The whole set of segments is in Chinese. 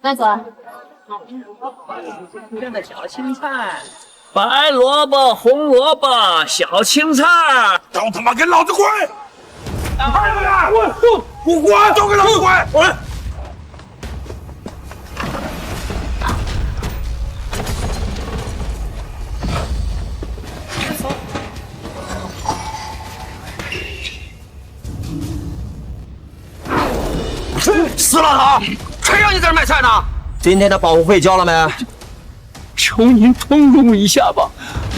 慢走啊！这的小青菜，白萝卜、红萝卜、小青菜，都他妈给老子滚！看见没有？不滚！都给老子滚！滚！死老头，谁让你在这卖菜呢？今天的保护费交了没？求您通融一下吧，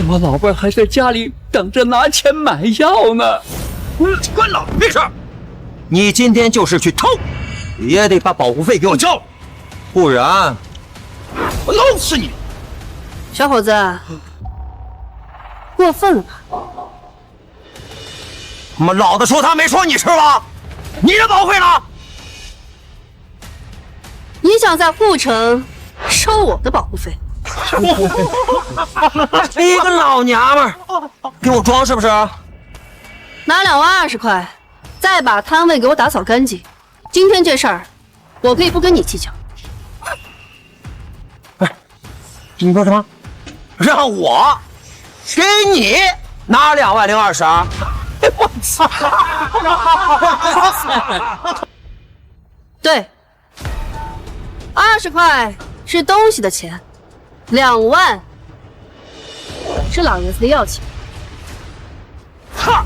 我老伴还在家里等着拿钱买药呢。关老子屁事！你今天就是去偷，也得把保护费给我交，不然我弄死你！小伙子，过分了吧？他妈老子说他没说你吃了，你的保护费呢？你想在护城收我的保护费？你个老娘们儿，给我装是不是？拿220块，再把摊位给我打扫干净。今天这事儿，我可以不跟你计较。你说什么？让我给你拿20020？我操！对，20块是东西的钱，2万是老爷子的药钱。哈！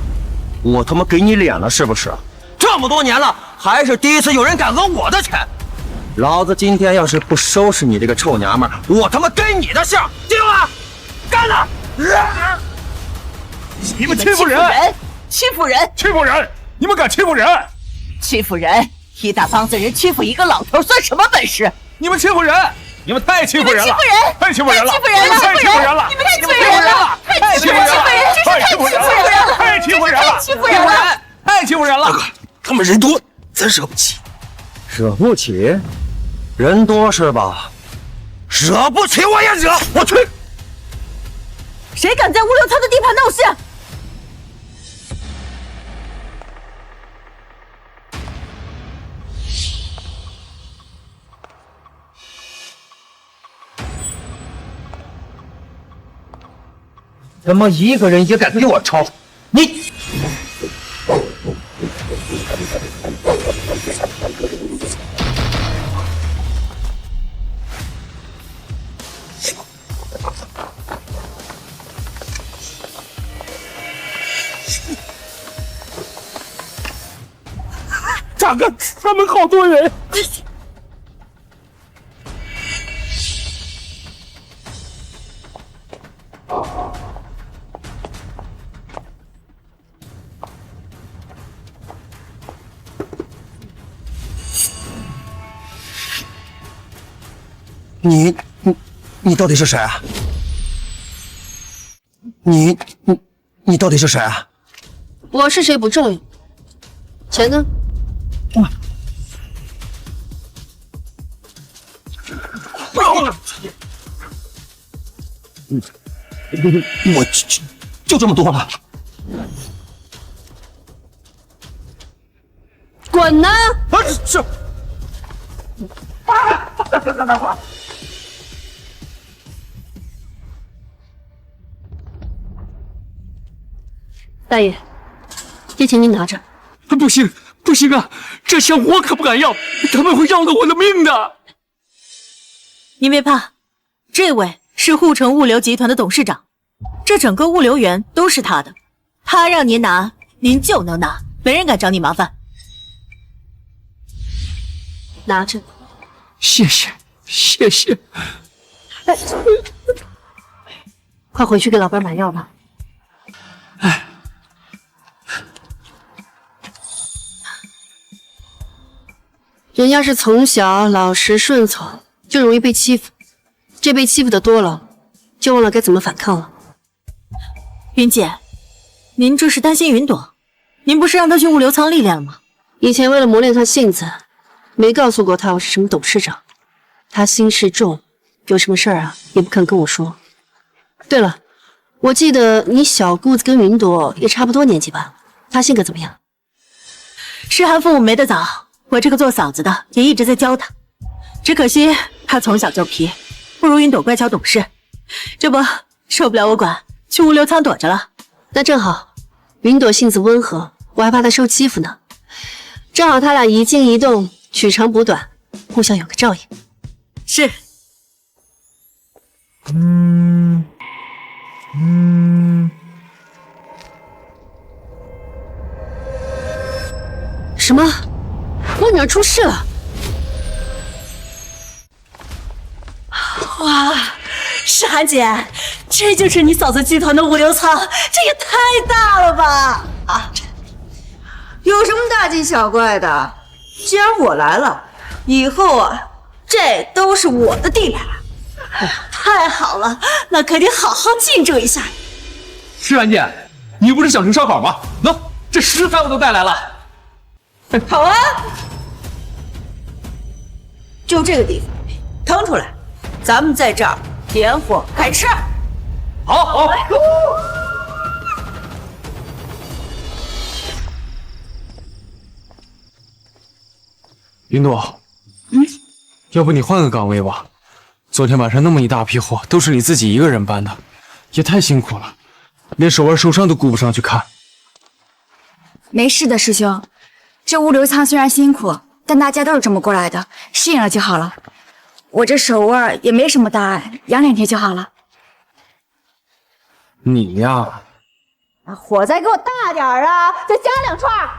我他妈给你脸了是不是？这么多年了，还是第一次有人敢讹我的钱。老子今天要是不收拾你这个臭娘们儿，我他妈跟你的姓，定了！干了！你们欺负人！欺负人！欺负人！你们敢欺负人！欺负人！一大帮子人欺负一个老头，算什么本事？你们欺负人！你们太欺负人了！太欺负人！太欺负人了！欺负人了！太欺负人了！你们太欺负人了！太欺负人了！太欺负人了！太欺负人了！太欺负人了！太欺负人了！大哥，他们人多，咱惹不起。惹不起？人多是吧？惹不起我也惹！我去！谁敢在物流仓的地盘闹事？他妈一个人也敢给我抄！你！大哥，他们好多人。你到底是谁啊？你到底是谁啊？我是谁不重要，钱呢？我就这么多了。滚呐！是。大爷，这钱您拿着。不行，不行啊！这钱我可不敢要，他们会要了我的命的。您别怕，这位是护城物流集团的董事长，这整个物流园都是他的，他让您拿，您就能拿，没人敢找你麻烦。拿着。谢谢，谢谢。哎，快回去给老伴买药吧。哎。人家是从小老实顺从，就容易被欺负。这被欺负的多了，就忘了该怎么反抗了。云姐，您这是担心云朵？您不是让她去物流仓历练了吗？以前为了磨练她性子，没告诉过她我是什么董事长。她心事重，有什么事儿啊也不肯跟我说。对了，我记得你小姑子跟云朵也差不多年纪吧？她性格怎么样？诗涵父母没得早。我这个做嫂子的也一直在教他，只可惜他从小就皮，不如云朵乖巧懂事。这不受不了我管，去物流仓躲着了。那正好，云朵性子温和，我还怕她受欺负呢。正好他俩一静一动，取长补短，互相有个照应。是。什么？我女儿出事了！哇，诗涵姐，这就是你嫂子集团的物流仓，这也太大了吧！啊，有什么大惊小怪的？既然我来了，以后啊，这都是我的地盘。太好了，那可得好好庆祝一下。诗涵姐，你不是想吃烧烤吗？喏，这食材我都带来了。好啊，就这个地方，腾出来，咱们在这儿点火开吃。好好。云朵，要不你换个岗位吧？昨天晚上那么一大批货，都是你自己一个人搬的，也太辛苦了，连手腕受伤都顾不上去看。没事的，师兄。这物流仓虽然辛苦，但大家都是这么过来的，适应了就好了。我这手腕也没什么大碍，养2天就好了。你呀，火再给我大点儿啊，再加2串。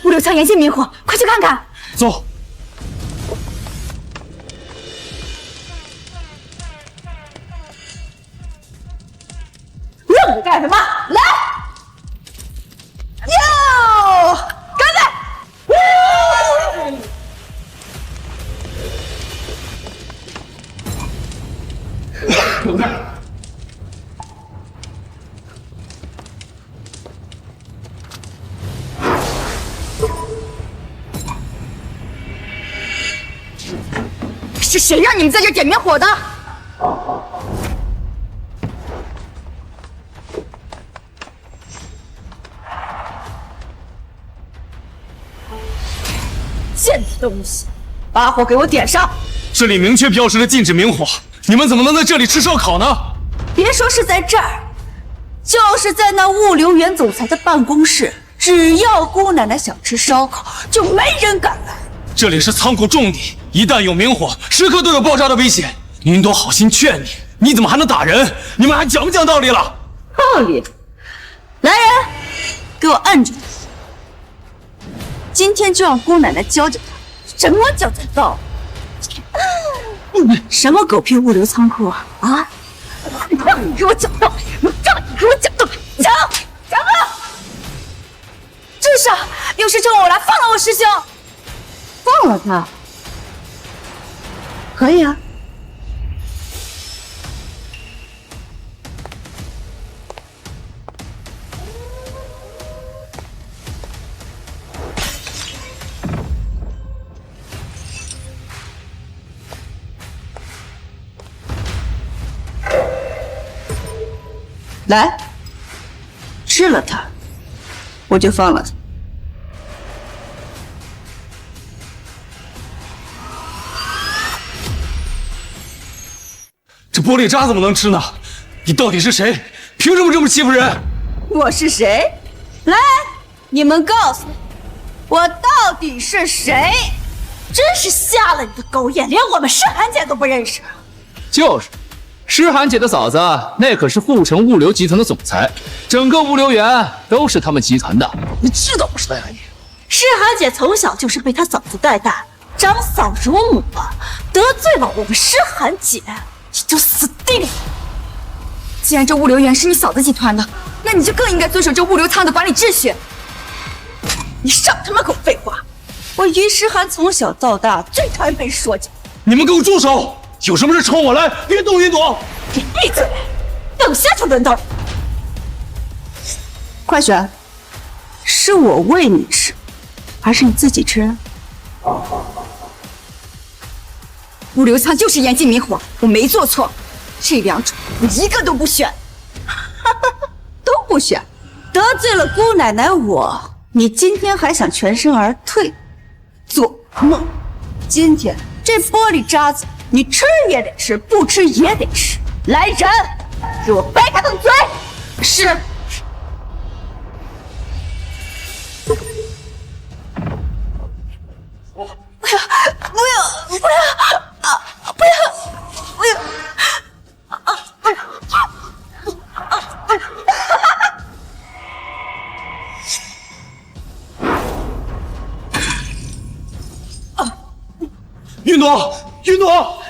物流仓严禁明火，快去看看。走。愣着干什么？来！哟，干杯！是谁让你们在这点明火的？贱的东西，把火给我点上！这里明确标示了禁止明火，你们怎么能在这里吃烧烤呢？别说是在这儿，就是在那物流园总裁的办公室，只要姑奶奶想吃烧烤，就没人敢来。这里是仓库重地，一旦有明火，时刻都有爆炸的危险。云朵好心劝你，你怎么还能打人？你们还讲不讲道理了？道理！来人，给我按住他！今天就让姑奶奶教教他什么叫做道理。什么狗屁物流仓库啊！啊！让你给我讲道理，让你给我讲道理，讲啊！至少有事冲我来，放了我师兄。放了他，可以啊。来，吃了它，我就放了它。这玻璃渣怎么能吃呢？你到底是谁？凭什么这么欺负人？我是谁？来，你们告诉我，我到底是谁？真是瞎了你的狗眼，连我们诗涵姐都不认识。就是，诗涵姐的嫂子那可是阜成物流集团的总裁，整个物流园都是他们集团的，你知道不知道呀你？诗涵姐从小就是被她嫂子带大，长嫂如母，得罪了我们诗涵姐，你就死定了。既然这物流园是你嫂子集团的，那你就更应该遵守这物流仓的管理秩序。你少他妈给我废话！我于诗涵从小到大最讨厌被说教。你们给我住手！有什么事冲我来，别动云朵！你闭嘴！等下就轮到你。快选，是我喂你吃，还是你自己吃？物流仓就是严禁明火，我没做错。这2种我一个都不选。都不选，得罪了姑奶奶我，你今天还想全身而退？做梦！今天这玻璃渣子，你吃也得吃，不吃也得吃。来人，给我掰开他的嘴！是。云朵，云朵，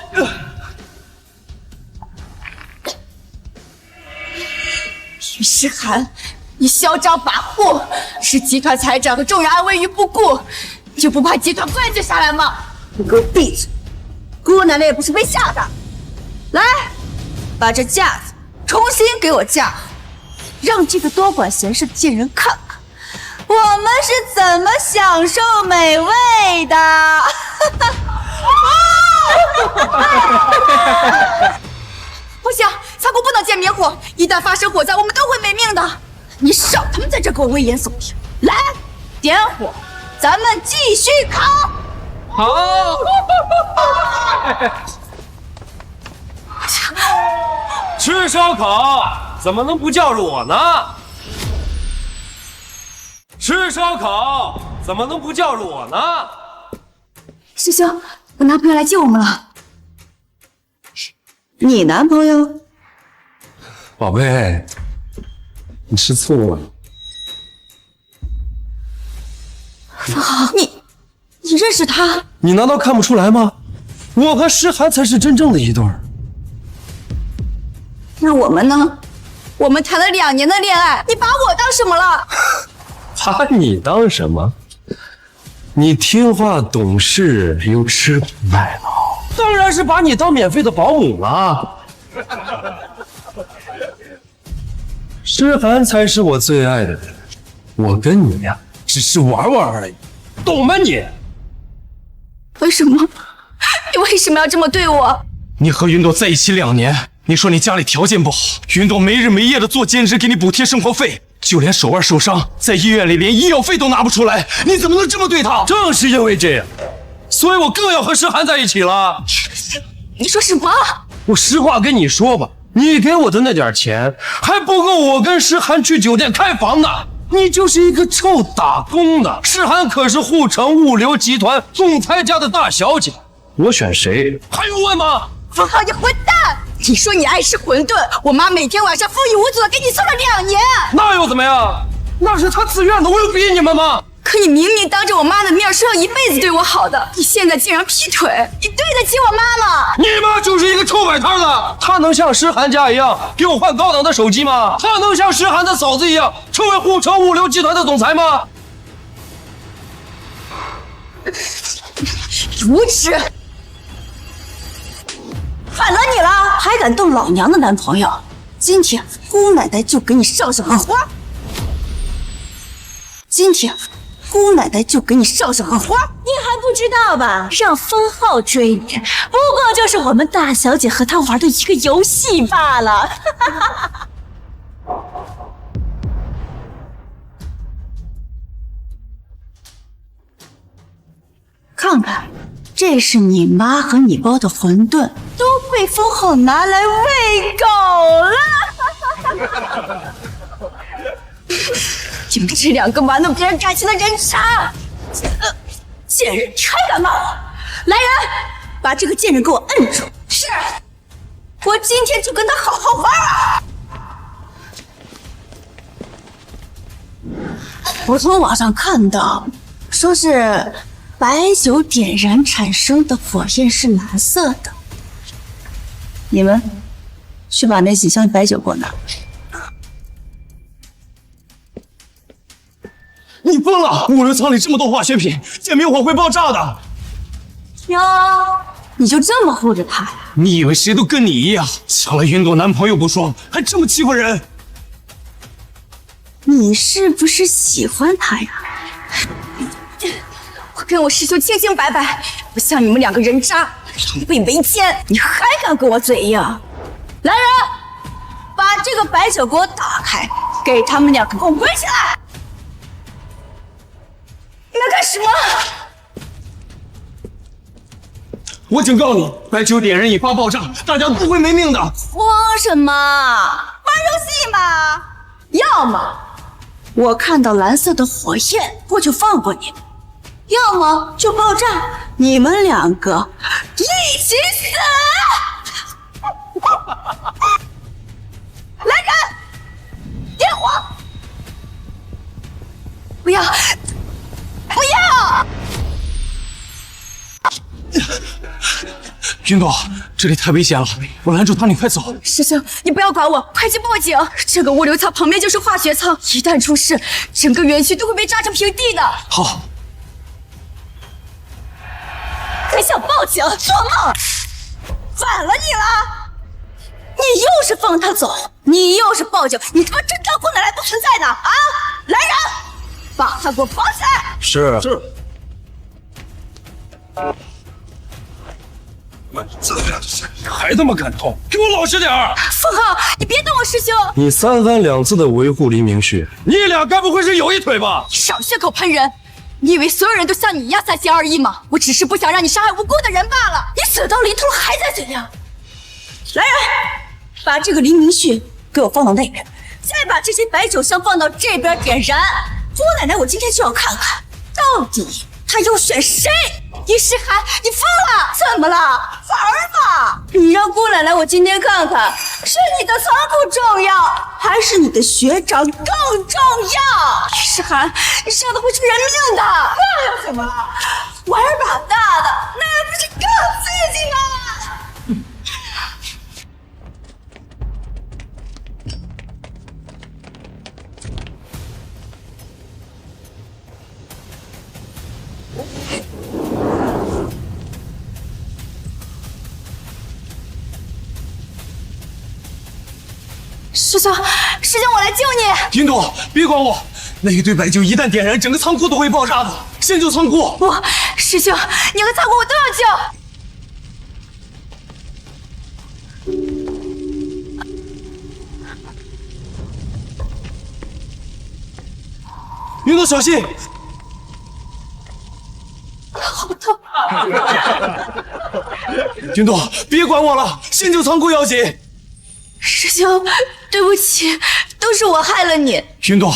于诗涵，你嚣张跋扈，视集团财长和众人安危于不顾，你就不怕集团断绝下来吗？你给我闭嘴！姑奶奶也不是被吓的。来，把这架子重新给我架好，让这个多管闲事的贱人看看，我们是怎么享受美味的。不行，仓库不能见明火，一旦发生火灾，我们都会没命的。你少他妈在这给我危言耸听！来，点火，咱们继续烤。好。吃烧烤怎么能不叫着我呢？吃烧烤怎么能不叫着我呢？师兄，我男朋友来救我们了。你男朋友？宝贝，你吃醋了？方浩，你认识他？你难道看不出来吗？我和诗涵才是真正的一对儿。那我们呢？我们谈了2年的恋爱，你把我当什么了？把你当什么？你听话懂事又吃苦耐劳，当然是把你当免费的保姆了。诗涵才是我最爱的人，我跟你呀，只是玩玩而已，懂吗你？为什么？你为什么要这么对我？你和云朵在一起2年，你说你家里条件不好，云朵没日没夜的做兼职给你补贴生活费，就连手腕受伤，在医院里连医药费都拿不出来，你怎么能这么对她？正是因为这样，所以我更要和诗涵在一起了。你说什么？我实话跟你说吧，你给我的那点钱还不够我跟诗涵去酒店开房呢。你就是一个臭打工的，诗涵可是护城物流集团总裁家的大小姐，我选谁还用问吗？方浩，你混蛋！你说你爱吃馄饨，我妈每天晚上风雨无阻的给你送了2年，那又怎么样？那是她自愿的，我有逼你们吗？可你明明当着我妈的面说要一辈子对我好的，你现在竟然劈腿，你对得起我妈吗？你妈就是一个臭摆摊的，她能像诗涵家一样给我换高档的手机吗？她能像诗涵的嫂子一样成为护城物流集团的总裁吗？无耻！反了你了，还敢动老娘的男朋友？今天姑奶奶就给你上上狠花！今天姑奶奶就给你上上狠花！你还不知道吧？让封浩追你，不过就是我们大小姐和他玩的一个游戏罢了。看看，这是你妈和你包的馄饨，都被封浩拿来喂狗了。你们这2个玩弄别人感情的人渣！贱人，你还敢骂我？来人，把这个贱人给我摁住！是，我今天就跟他好好玩。我从网上看到，说是白酒点燃产生的火焰是蓝色的。你们去把那几箱白酒给我拿。你疯了！物流仓里这么多化学品，见明火会爆炸的。哟，你就这么护着他呀？你以为谁都跟你一样，抢了云朵男朋友不说，还这么欺负人？你是不是喜欢他呀？我跟我师兄清清白白，不像你们2个人渣，狼狈为奸！你还敢跟我嘴硬？来人，把这个白酒给我打开，给他们2个给我滚起来！干什么？我警告你，白酒点燃引发爆炸，大家都会没命的。慌什么？玩游戏嘛！要么我看到蓝色的火焰，我就放过你；要么就爆炸，你们两个一起死！来人，点火！不要！不要！云朵，这里太危险了，我拦住他，你快走。师兄，你不要管我，快去报警！这个物流仓旁边就是化学仓，一旦出事，整个园区都会被炸成平地的。好，还想报警？做梦！反了你了！你又是放他走，你又是报警，你他妈真当姑奶奶不存在呢？啊！来人，把他给我绑起来！是。还他妈敢动，给我老实点儿！凤浩，你别动我师兄！你3番2次的维护黎明旭，你俩该不会是有一腿吧？少血口喷人！你以为所有人都像你一样三心二意吗？我只是不想让你伤害无辜的人罢了。你死到临头了还在怎样？来人，把这个黎明旭给我放到那边，再把这些白酒箱放到这边点燃。姑奶奶，我今天就要看看，到底他要选谁？叶诗涵，你疯了？怎么了？玩吧！你让姑奶奶我今天看看，是你的仓库重要，还是你的学长更重要？叶诗涵，你上的会出人命的。那又怎么了？玩把大的，那不是更刺激吗？师兄，我来救你！云朵，别管我，那一堆白酒一旦点燃，整个仓库都会爆炸的。先救仓库！不，师兄，你和仓库我都要救！云朵，小心！好痛！云朵，别管我了，先救仓库要紧。师兄，对不起，都是我害了你。云朵，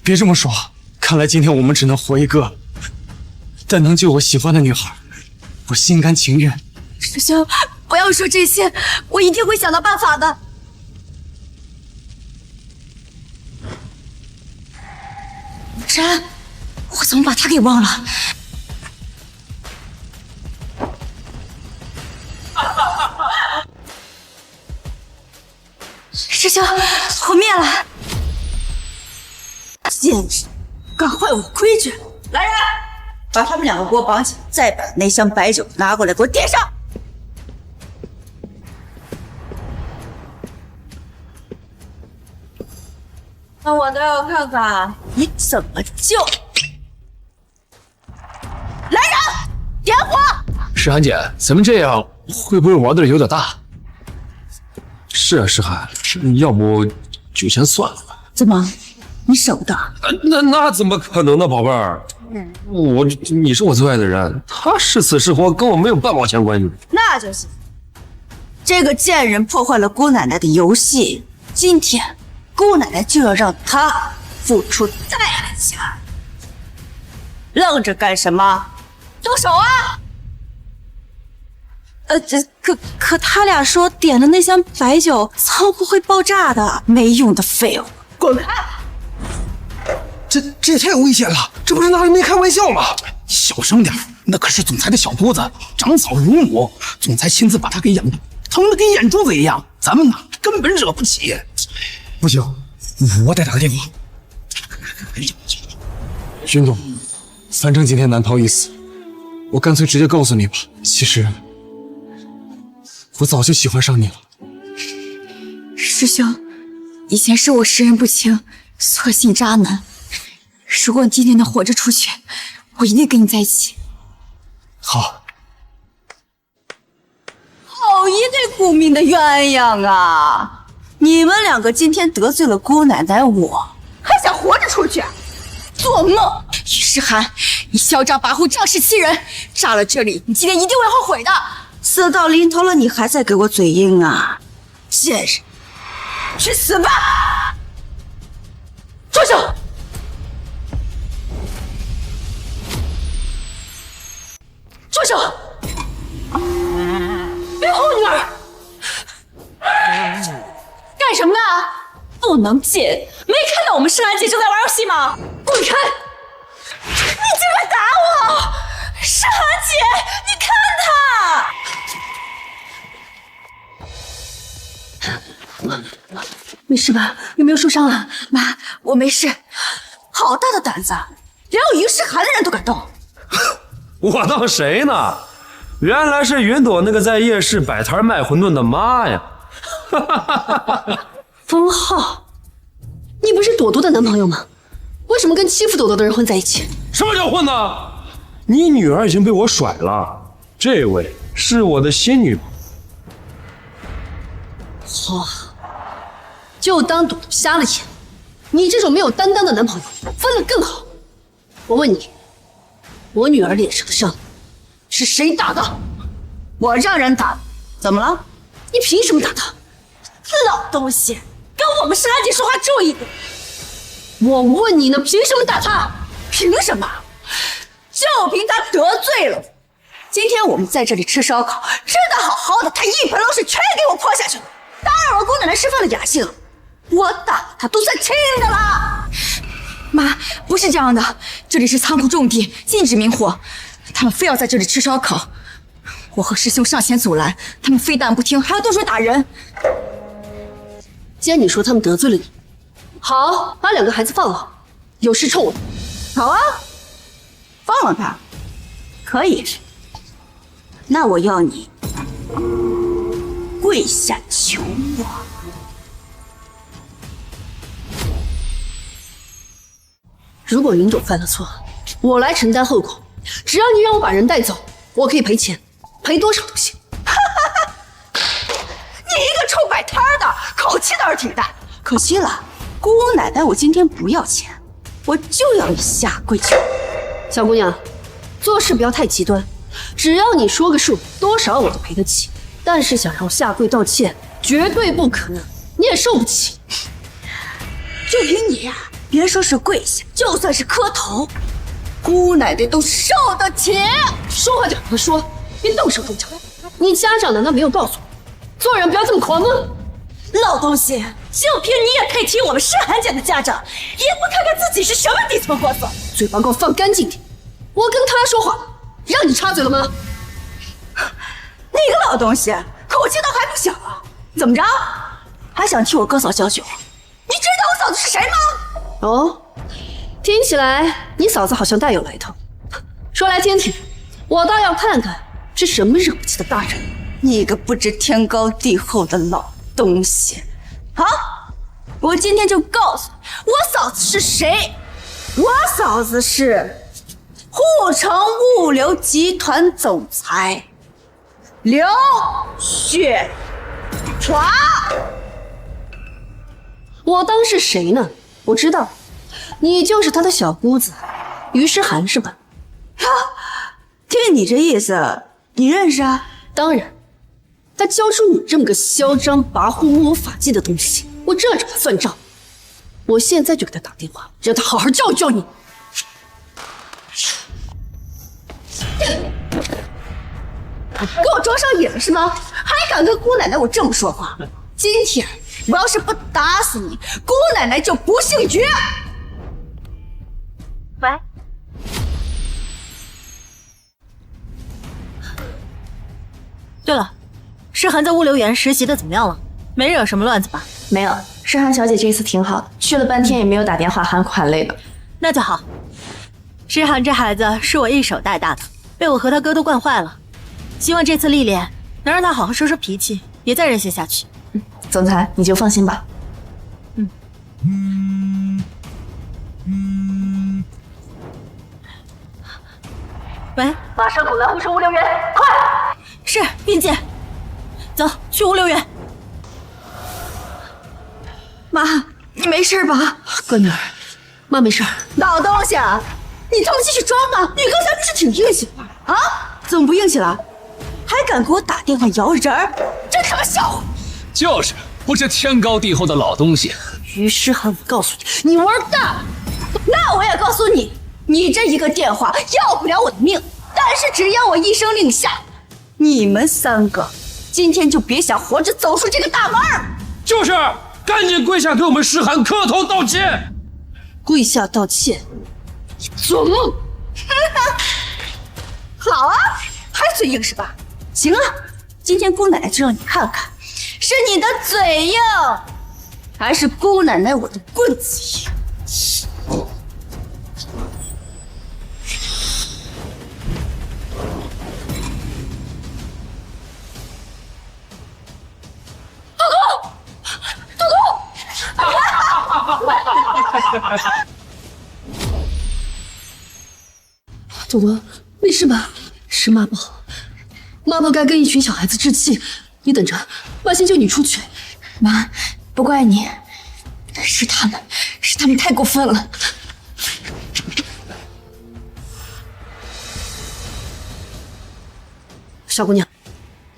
别这么说，看来今天我们只能活一个，但能救我喜欢的女孩，我心甘情愿。师兄，不要说这些，我一定会想到办法的。然，我怎么把他给忘了？师兄，火灭了！贱人，敢坏我规矩！来人，把他们两个给我绑起来，再把那箱白酒拿过来，给我点上！那我倒要看看你怎么救！来人，点火！诗涵姐，咱们这样会不会玩的有点大？是啊，诗涵，要不就先算了吧。怎么，你舍不得？那怎么可能呢，宝贝儿？你是我最爱的人，他是死是活跟我没有半毛钱关系。那就行。这个贱人破坏了姑奶奶的游戏，今天姑奶奶就要让她付出代价。愣着干什么？动手啊！可他俩说点了那箱白酒，仓库会爆炸的，没用的废物，滚开！这也太危险了，这不是拿人没开玩笑吗？你小声点，那可是总裁的小姑子，长嫂如母，总裁亲自把她给养的，疼得跟眼珠子一样，咱们呢根本惹不起。不行，我得打个电话。云总，反正今天难逃一死，我干脆直接告诉你吧。其实我早就喜欢上你了。师兄，以前是我识人不清，错信渣男。如果你今天能活着出去，我一定跟你在一起。好。好一对苦命的鸳鸯啊！你们两个今天得罪了姑奶奶我，还想活着出去？做梦！于诗涵，你嚣张跋扈，仗势欺人，炸了这里，你今天一定会后悔的。死到临头了，你还在给我嘴硬啊！贱人，去死吧！住手！住手！别碰我女儿！干什么呢？不能进！没看到我们诗涵姐正在玩游戏吗？滚开！你竟然打我！诗涵姐，你看她！没事吧？有没有受伤啊？妈，我没事。好大的胆子，连我一个诗涵的人都敢动！我当谁呢？原来是云朵那个在夜市摆摊卖馄饨的妈呀！封浩，你不是朵朵的男朋友吗？为什么跟欺负朵朵的人混在一起？什么叫混呢？你女儿已经被我甩了，这位是我的新女朋友。好，就当朵朵瞎了眼。你这种没有担当的男朋友，分了更好。我问你，我女儿脸上的伤是谁打的？我让人打的，怎么了？你凭什么打她？老东西，跟我们诗涵姐说话注意点。我问你呢，凭什么打她？凭什么？就凭她得罪了我。今天我们在这里吃烧烤，吃得好好的，她一盆冷水全给我泼下去了，打扰了姑奶奶吃饭的雅兴。我打她都算轻的了。妈，不是这样的，这里是仓库种地，禁止明火。他们非要在这里吃烧烤，我和师兄上前阻拦，他们非但不听，还要动手打人。既然你说他们得罪了你，好，把两个孩子放了，有事冲我。好啊，放了他，可以。那我要你跪下求我。如果云朵犯了错，我来承担后果。只要你让我把人带走，我可以赔钱，赔多少都行。你一个臭摆摊的，口气倒是挺大。可惜了，姑奶奶，我今天不要钱，我就要你下跪求。小姑娘，做事不要太极端，只要你说个数，多少我都赔得起。但是想让我下跪道歉，绝对不可能，你也受不起。就凭你呀，别说是跪下，就算是磕头，姑奶奶都受得起。说话就好好说，别动手动脚。你家长难道没有告诉我，做人不要这么狂吗？老东西，就凭你也配提我们诗涵姐的家长，也不看看自己是什么底层货色，嘴巴给我放干净点。我跟他说话，让你插嘴了吗？你个老东西，口气倒还不小啊！怎么着，还想替我哥嫂浇酒？你知道我嫂子是谁吗？哦，听起来你嫂子好像大有来头。说来听听，我倒要看看是什么惹不起的大人。你个不知天高地厚的老东西！好，我今天就告诉你，我嫂子是谁。我嫂子是沪城物流集团总裁刘雪华。我当是谁呢？我知道，你就是他的小姑子于诗涵是吧？听你这意思，你认识啊？当然，他教出你这么个嚣张跋扈、无我法纪的东西，我这找他算账。我现在就给他打电话，让他好好教育教育你。给我装上瘾了是吗？还敢跟姑奶奶我这么说话？今天我要是不打死你，姑奶奶就不姓绝。喂，对了，诗涵在物流园实习的怎么样了？没惹什么乱子吧？没有，诗涵小姐这次挺好的，去了半天也没有打电话喊款类的。那就好。诗涵这孩子是我一手带大的，被我和他哥都惯坏了。希望这次历练能让他好好收收脾气，别再任性下去。总裁，你就放心吧。喂，马上滚来沪城物流园，快！是运姐，走去物流园。妈，你没事吧？乖女儿，妈没事。老东西，你你他妈继续装吗？你刚才不是挺硬气的吗？啊，怎么不硬气了？还敢给我打电话摇人儿？真他妈笑话！就是，不知天高地厚的老东西。于诗涵，我告诉你，你玩大。那我也告诉你，你这一个电话要不了我的命，但是只要我一声令下，你们3个今天就别想活着走出这个大门。就是，赶紧跪下给我们诗涵磕头道歉。跪下道歉？你做梦！好啊，还嘴硬是吧？行啊，今天姑奶奶就让你看看，是你的嘴硬，还是姑奶奶我的棍子硬。朵朵，没事吧？是妈宝，妈宝该跟一群小孩子置气。你等着，妈先救你出去。妈，不怪你，是他们太过分了。小姑娘，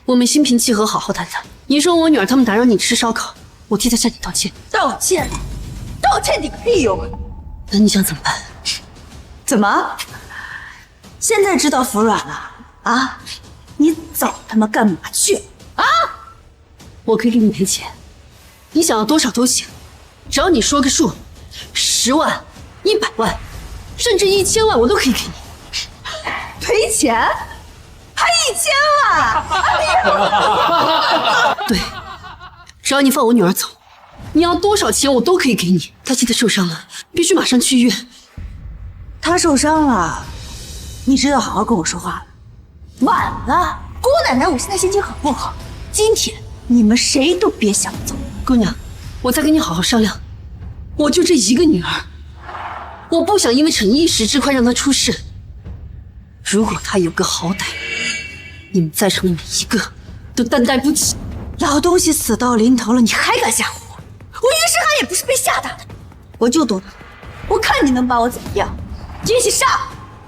我们心平气和，好好谈谈。你说我女儿他们打扰你吃烧烤，我替她向你道歉。道歉？道歉你个屁用啊！那你想怎么办？怎么？现在知道服软了啊？你早他妈干嘛去啊？我可以给你赔钱，你想要多少都行，只要你说个数，10万、100万，甚至1000万，我都可以给你。赔钱？还1000万？对，只要你放我女儿走，你要多少钱我都可以给你。她现在受伤了，必须马上去医院。她受伤了，你知道好好跟我说话了。晚了，姑奶奶，我现在心情很不好。今天你们谁都别想走。姑娘，我再跟你好好商量。我就这一个女儿，我不想因为逞一时之快让她出事。如果她有个好歹，你们在场每一个都担待不起。老东西死到临头了，你还敢吓唬我？我于诗涵也不是被吓大的，我就躲，我看你能把我怎么样？一起上，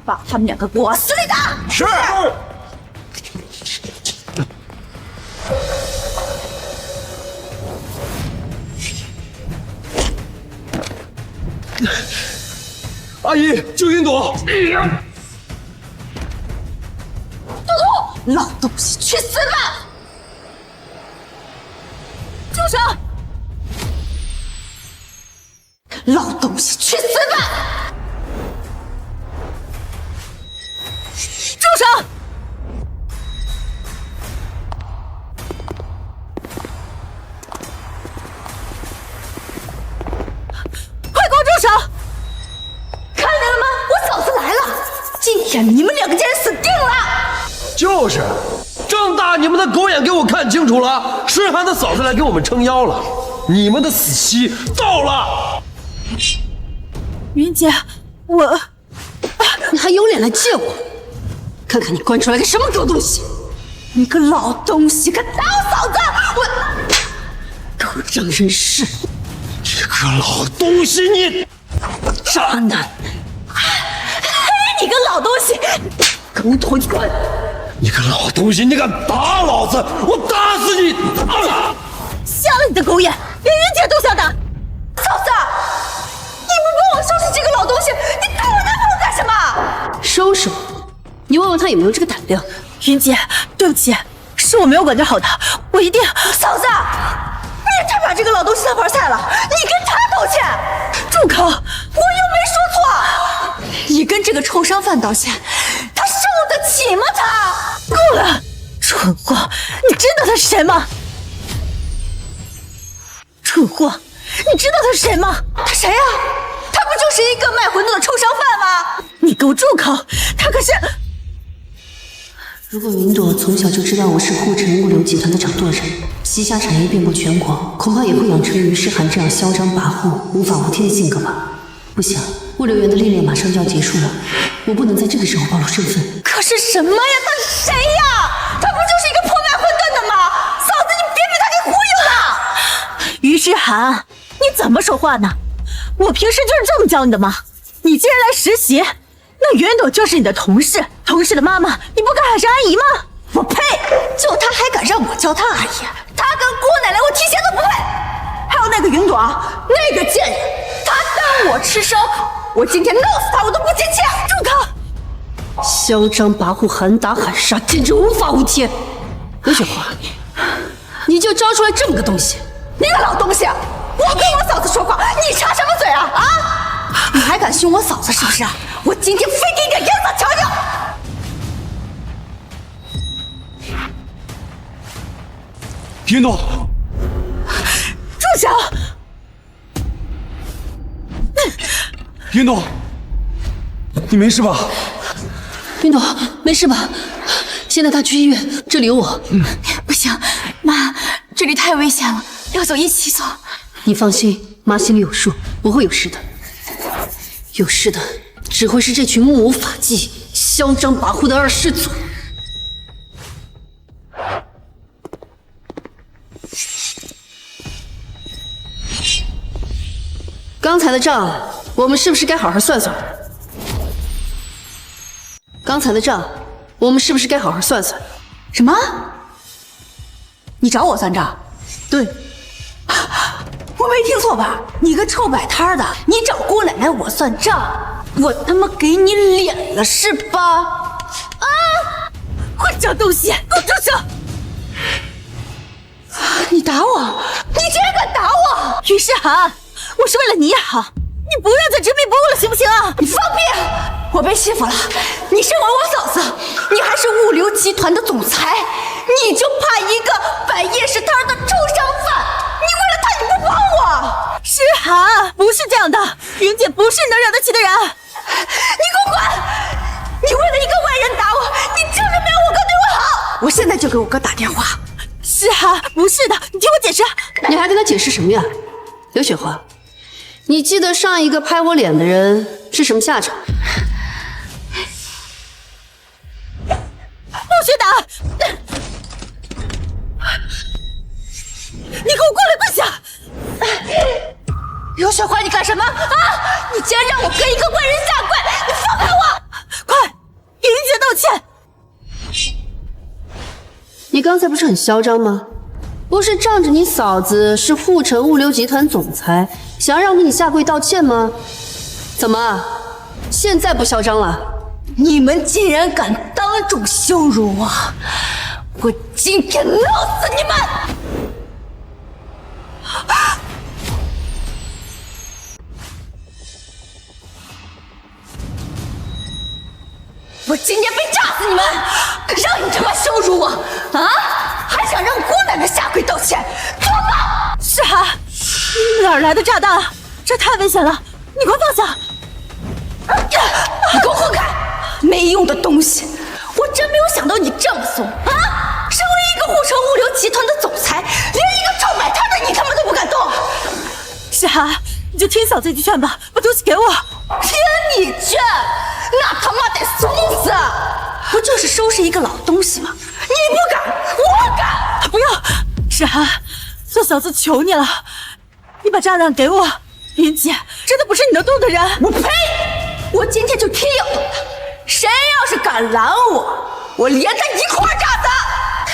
把他们2个给我往死里打！是。阿姨，救云朵！朵朵，老东西，去死吧！住手！老东西，去死吧！住手！快给我住手！看见了吗？我嫂子来了！今天你们2个竟然死定了！就是，正大你们的狗眼给我看清楚了，诗涵的嫂子来给我们撑腰了，你们的死期到了。云姐，你还有脸来见我？看看你惯出来个什么狗东西！你个老东西，敢打我嫂子！我狗仗人势！你个老东西，你渣男！你个老东西，狗腿滚！你个老东西，你敢打老子，我打死你！瞎了你的狗眼，连云姐都想打！嫂子，你不帮我收拾这个老东西，你打我男朋友干什么？收拾我？你问问他有没有这个胆量。云姐，对不起，是我没有管教好他，我一定。嫂子，你也太把这个老东西当盘菜了，你跟他道歉！住口！我又没说错，你跟这个臭商贩道歉，他受得起吗？他够了，蠢货！你知道他是谁吗？蠢货！你知道他是谁吗？他谁啊？他不就是一个卖馄饨的臭商贩吗？你给我住口！他可是……如果云朵从小就知道我是护城物流集团的掌舵人，旗下产业遍布全国，恐怕也会养成于诗涵这样嚣张跋扈、无法无天的性格吧。不行，物流园的历练马上就要结束了，我不能在这个时候暴露身份。可是什么呀？他是谁呀？他不就是一个破卖馄饨的吗？嫂子，你别被他给忽悠了！于诗涵，你怎么说话呢？我平时就是这么教你的吗？你既然来实习，那云朵就是你的同事，同事的妈妈，你不该喊声阿姨吗？我呸！就他还敢让我叫他阿姨，他跟姑奶奶我提鞋都不配。还有那个云朵，那个贱人，他当我吃烧烤，我今天弄死他我都不气气。住口！嚣张跋扈，喊打喊杀，简直无法无天。刘雪华，你就招出来这么个东西？你个老东西，我跟我嫂子说话，你插什么嘴啊？啊！你还敢凶我嫂子是不是？我今天非给你点样子瞧瞧！云朵，住手！云朵，你没事吧？云朵，没事吧？现在他去医院，这里有我。不行，妈，这里太危险了，要走一起走。你放心，妈心里有数，不会有事的。有事的只会是这群目无法纪、嚣张跋扈的二世祖。刚才的账，我们是不是该好好算算？刚才的账，我们是不是该好好算算？什么？你找我算账？对，我没听错吧？你个臭摆摊的，你找姑奶奶我算账，我他妈给你脸了是吧？啊！混账东西，给我住手！你打我！你竟然敢打我！于世涵，我是为了你好，你不要再执迷不悟了，行不行啊？你放屁！我被欺负了，你身为我嫂子，你还是物流集团的总裁，你就怕一个摆夜市摊的臭商贩？你为了他你不帮我？诗涵，不是这样的，云姐不是你能惹得起的人。你给我滚！你为了一个外人打我，你证明没有我哥对我好！我现在就给我哥打电话。诗涵，不是的，你听我解释。你还跟他解释什么呀？刘雪华，你记得上一个拍我脸的人是什么下场？不许打！你给我过来跪下！刘雪华，你干什么啊？你竟然让我跟一个外人下跪！你放开我！快，给云姐道歉！你刚才不是很嚣张吗？不是仗着你嫂子是护城物流集团总裁，想让我给你下跪道歉吗？怎么，现在不嚣张了？你们竟然敢当众羞辱我！我今天弄死你们！我今天非炸死你们！让你他妈羞辱我啊！还想让姑奶奶下跪道歉，做吧！诗涵，哪儿来的炸弹？这太危险了，你快放下！你给我混开！没用的东西！我真没有想到你这么怂啊！身为一个护城物流集团的总裁，连一个臭摆摊的你他妈都不敢动！诗涵，你就听嫂子一句劝吧，把东西给我。听你劝，那他妈得怂死！不就是收拾一个老东西吗？你不敢，我敢！不要，诗涵，做嫂子求你了，你把炸弹给我。云姐真的不是你能动的人。我呸！我今天就偏要动他，谁要是敢拦我，我连他一块炸死！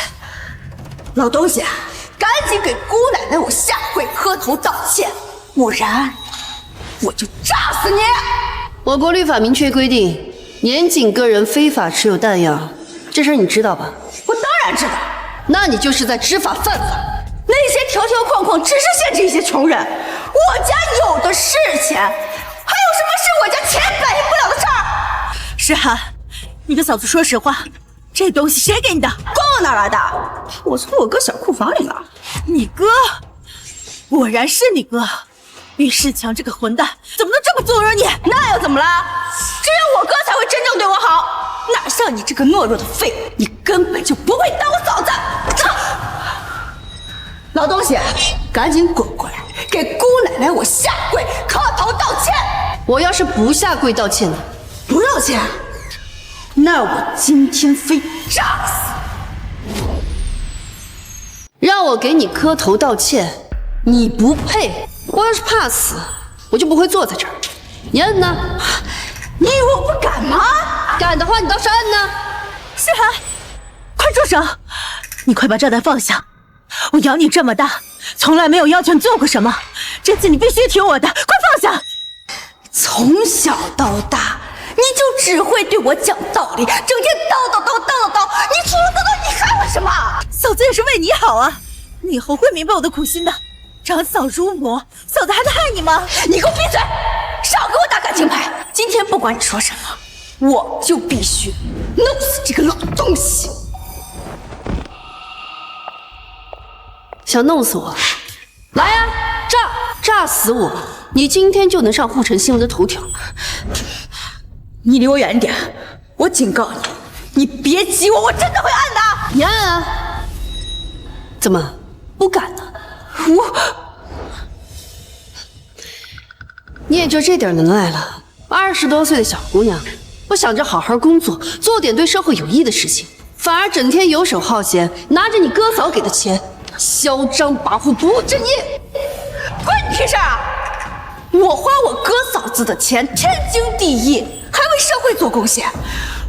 老东西，赶紧给姑奶奶我下跪磕头道歉，不然我就炸死你！我国律法明确规定，严禁个人非法持有弹药，这事儿你知道吧？我当然知道。那你就是在知法犯法。那些条条框框只是限制一些穷人，我家有的是钱，还有什么是我家钱反映不了的事儿？诗涵，你跟嫂子说实话，这东西谁给你的？关我哪来的？我从我哥小库房里拿。你哥？果然是你哥。岳世强这个混蛋怎么能这么纵容你？那又怎么了？只有我哥才会真正对我好，哪像你这个懦弱的废物，你根本就不会当我嫂子！老东西，赶紧滚过来，给姑奶奶我下跪磕头道歉！我要是不下跪道歉呢？不道歉，那我今天非炸死！让我给你磕头道歉，你不配。我要是怕死，我就不会坐在这儿。你摁呢？你以为我不敢吗？喊的话你倒是按呢。诗涵，快住手！你快把炸弹放下！我养你这么大，从来没有要求你做过什么，这次你必须听我的，快放下！从小到大，你就只会对我讲道理，整天叨叨叨叨叨叨。你除了叨叨，你还会什么？嫂子也是为你好啊，你以后会明白我的苦心的。长嫂如魔，嫂子还能害你吗？你给我闭嘴！少给我打感情牌！今天不管你说什么，我就必须弄死这个老东西！想弄死我？来呀，炸死我！你今天就能上护城新闻的头条。你离我远一点！我警告你，你别激我，我真的会按的！你按啊！怎么不敢呢？你也就这点能耐了，20多岁的小姑娘，不想着好好工作，做点对社会有益的事情，反而整天游手好闲，拿着你哥嫂给的钱，嚣张跋扈，不务正业，关你屁事啊！我花我哥嫂子的钱，天经地义，还为社会做贡献。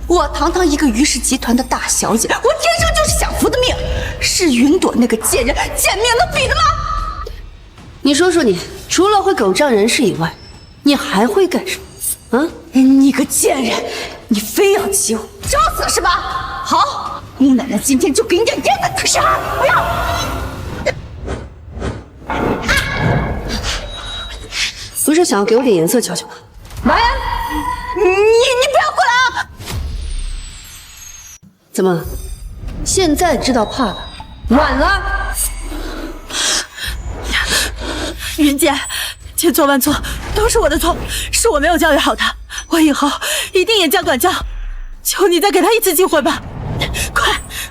我堂堂一个于氏集团的大小姐，我天生就是享福的命，是云朵那个贱人贱命能比的吗？你说说你，除了会狗仗人势以外，你还会干什么？啊！你个贱人，你非要激我，找死是吧？好，姑奶奶今天就给你点烟的可是啊！不要！不是想要给我点颜色瞧瞧吗？来呀！你不要过来啊！怎么，现在知道怕了？晚了。云姐，千错万错，都是我的错，是我没有教育好她，我以后一定严加管教。求你再给她一次机会吧！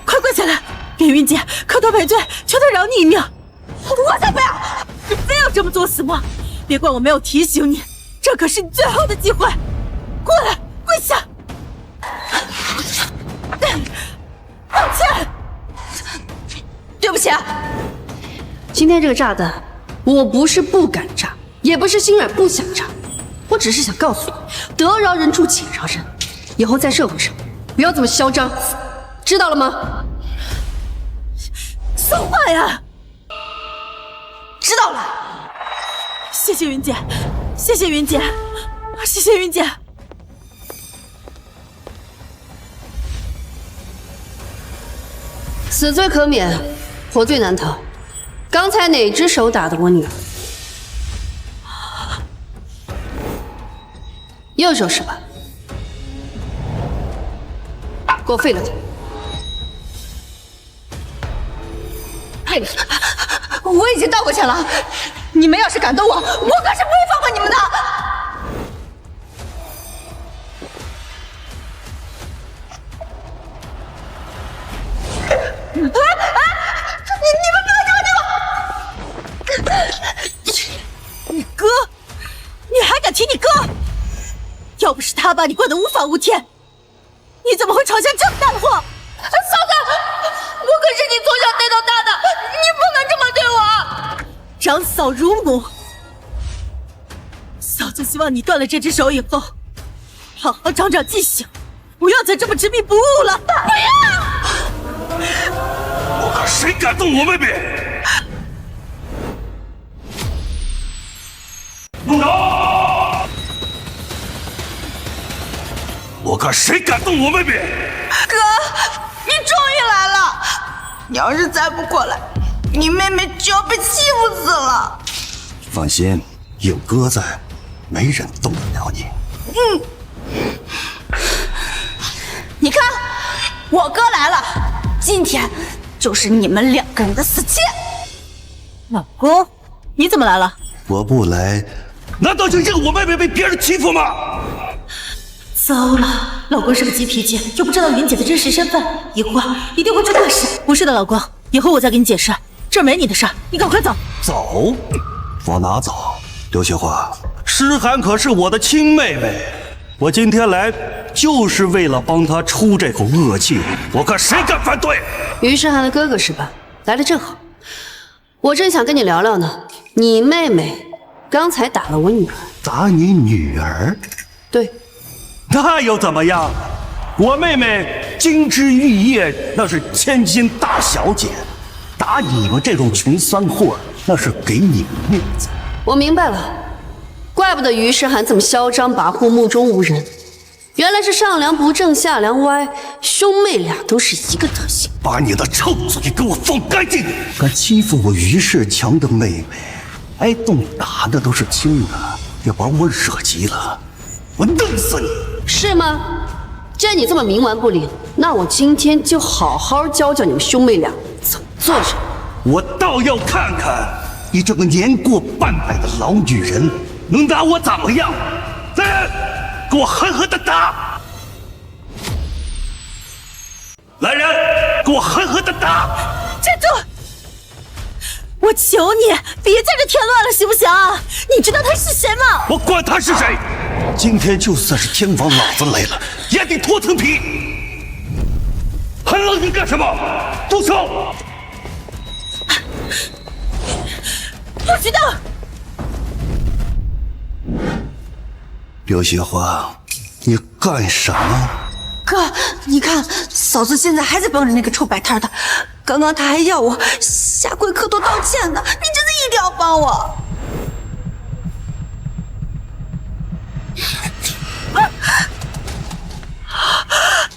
快跪下来，给云姐磕头赔罪，求她饶你一命！我才不要！你非要这么作死吗？别怪我没有提醒你，这可是你最后的机会！过来，跪下！道歉！对不起啊！今天这个炸弹，我不是不敢炸，也不是心软不想炸，我只是想告诉你，得饶人处且饶人，以后在社会上不要这么嚣张，知道了吗？说话呀！知道了。谢谢云姐，谢谢云姐，谢谢云姐。死罪可免，活罪难逃。刚才哪只手打的我女儿？右手是吧？给我废了他！废了他！我已经道过歉了，你们要是敢动我，我可是不会放过你们的！你们不要叫我！你哥，你还敢提你哥？要不是他把你惯得无法无天，你怎么会闯下这么大的祸？嫂子，我可是你从小带到大的，你不能这么对我！长嫂如母，嫂子希望你断了这只手以后，好好长长记性，不要再这么执迷不悟了。不要！我看谁敢动我妹妹！动手！我看谁敢动我妹妹！哥，你终于来了！你要是再不过来，你妹妹就要被欺负死了。放心，有哥在，没人动得了你。你看，我哥来了，今天就是你们2个人的死期。老公，你怎么来了？我不来，难道就任我妹妹被别人欺负吗？糟了，老公是个急脾气，又不知道云姐的真实身份，一会儿一定会出大事。不是的，老公，以后我再给你解释，这儿没你的事儿，你赶快走。走？往哪走？刘雪华，诗涵可是我的亲妹妹，我今天来就是为了帮她出这口恶气，我看谁敢反对。于诗涵的哥哥是吧？来得正好，我正想跟你聊聊呢。你妹妹刚才打了我女儿。打你女儿？对。那又怎么样？我妹妹金枝玉叶，那是千金大小姐，打你们这种穷酸货，那是给你们面子。我明白了，怪不得于诗涵这么嚣张跋扈、目中无人，原来是上梁不正下梁歪，兄妹俩都是一个德行。把你的臭嘴给我放干净！敢欺负我于世强的妹妹，挨冻打的都是轻的，别把我惹急了，我弄死你！是吗？见你这么冥顽不灵，那我今天就好好教教你们兄妹俩怎么做人。我倒要看看你这个年过半百的老女人能拿我怎么样！来人，给我狠狠的打！来人，给我狠狠的打！站住！我求你别在这添乱了，行不行？你知道他是谁吗？我管他是谁，今天就算是天王老子来了，也得脱层皮！还愣着干什么？动手！不许动！刘雪花，你干什么？哥，你看嫂子现在还在帮着那个臭摆摊的，刚刚她还要我下跪磕头道歉呢，你真的一定要帮我！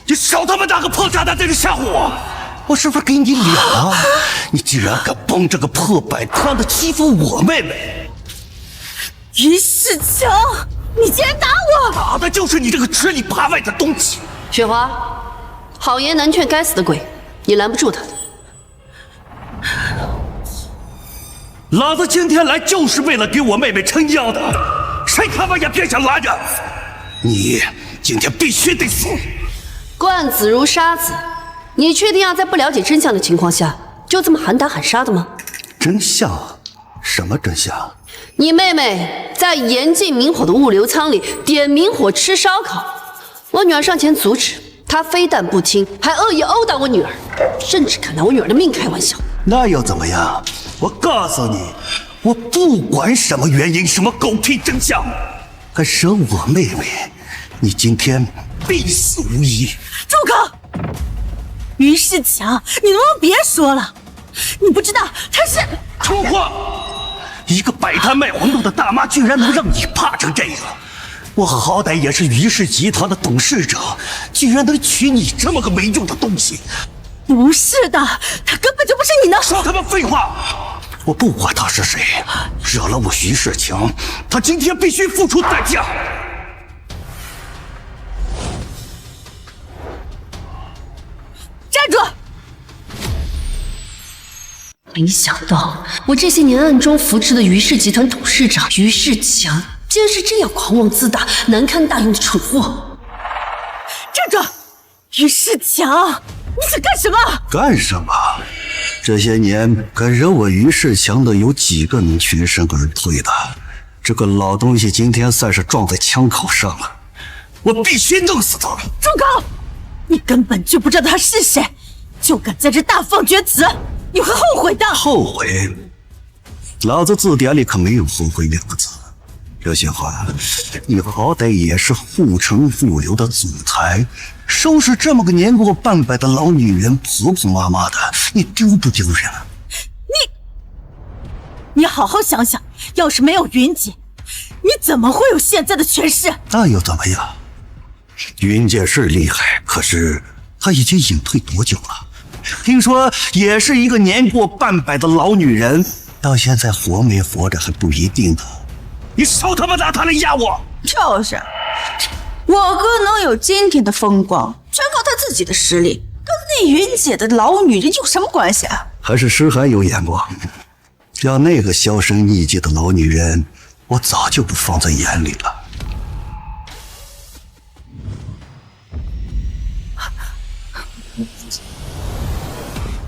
你少他妈拿个破炸弹在这吓唬我！我是不是给你脸了？你居然敢帮这个破摆摊的欺负我妹妹！于世强，你竟然打我！打的就是你这个吃里扒外的东西！雪花，好言难劝该死的鬼，你拦不住他的。老子今天来就是为了给我妹妹撑腰的，谁他妈也别想拦着！你今天必须得死！惯子如杀子，你确定要在不了解真相的情况下，就这么喊打喊杀的吗？真相？什么真相？你妹妹在严禁明火的物流仓里点明火吃烧烤，我女儿上前阻止，她非但不听，还恶意殴打我女儿，甚至敢拿我女儿的命开玩笑。那又怎么样？我告诉你，我不管什么原因，什么狗屁真相，还惹我妹妹，你今天必死无疑！住口！于世强，你能不能别说了？你不知道他是……臭货！一个摆摊卖黄豆的大妈，居然能让你怕成这样！我好歹也是于氏集团的董事长，居然能娶你这么个没用的东西！不是的，他根本就不是你能……说他妈废话！我不管他是谁，惹了我于世强，他今天必须付出代价！站住！没想到我这些年暗中扶持的于氏集团董事长于世强，竟然是这样狂妄自大、难堪大用的蠢货！站住！于世强，你想干什么？干什么？这些年敢惹我于世强的有几个能全身而退的？这个老东西今天算是撞在枪口上了，我必须弄死他！住口！你根本就不知道他是谁，就敢在这大放厥词，你会后悔的。后悔？老子字典里可没有后悔两个字。刘雪花，你好歹也是护城物流的总裁，收拾这么个年过半百的老女人，婆婆妈妈的，你丢不丢人？你好好想想，要是没有云姐，你怎么会有现在的权势？那又怎么样？云姐是厉害，可是她已经隐退多久了？听说也是一个年过半百的老女人，到现在活没活着还不一定呢。你少他妈拿她来压我！就是，我哥能有今天的风光，全靠他自己的实力，跟那云姐的老女人有什么关系啊？还是诗涵有眼光，要那个销声匿迹的老女人，我早就不放在眼里了。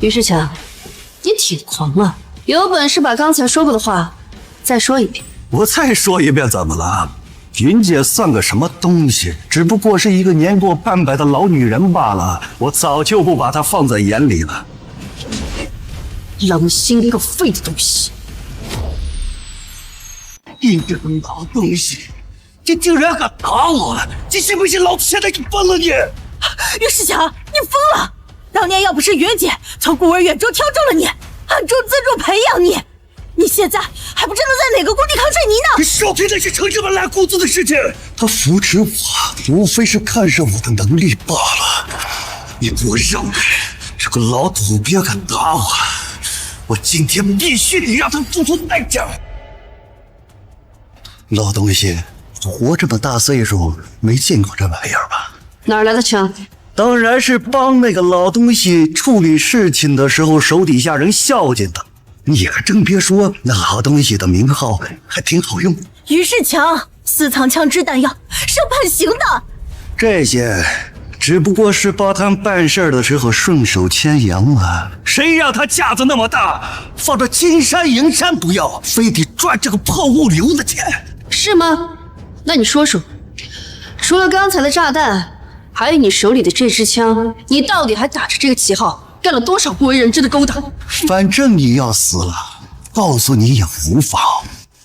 于世强，你挺狂啊！有本事把刚才说过的话再说一遍。我再说一遍怎么了？云姐算个什么东西？只不过是一个年过半百的老女人罢了。我早就不把她放在眼里了。狼心狗肺的东西！你这个老东西，你竟然敢打我！你信不信老子现在就崩了你！于世强，你疯了！当年要不是云姐从孤儿院中挑中了你，暗中资助培养你，你现在还不知道在哪个工地扛水泥呢！你少提那些成这么烂谷子的事情。他扶持我，无非是看上我的能力罢了。你给我让开！这个老土鳖敢打我，我今天必须得让他付出代价。老东西，活这么大岁数，没见过这玩意儿吧？哪儿来的枪？当然是帮那个老东西处理事情的时候，手底下人孝敬的。你可真别说，那老东西的名号还挺好用。于世强私藏枪支弹药是要判刑的。这些只不过是帮他办事的时候顺手牵羊啊。谁让他架子那么大，放着金山银山不要，非得赚这个破物流的钱，是吗？那你说说，除了刚才的炸弹，还有你手里的这支枪，你到底还打着这个旗号干了多少不为人知的勾当？反正你要死了，告诉你也无妨。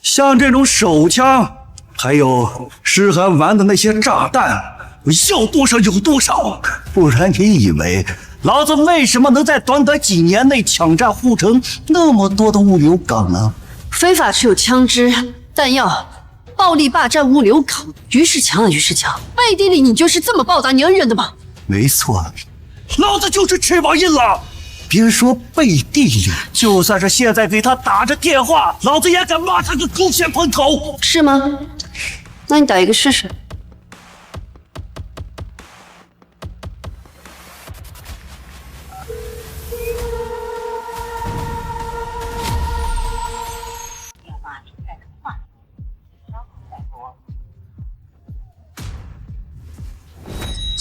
像这种手枪，还有诗涵玩的那些炸弹，我要多少有多少。不然你以为老子为什么能在短短几年内抢占护城那么多的物流港呢？非法持有枪支、弹药，暴力霸占物流港。于世强啊，于世强，背地里你就是这么报答你恩人的吗？没错，老子就是翅膀硬了。别说背地里，就算是现在给他打着电话，老子也敢骂他个狗血喷头。是吗？那你打一个试试。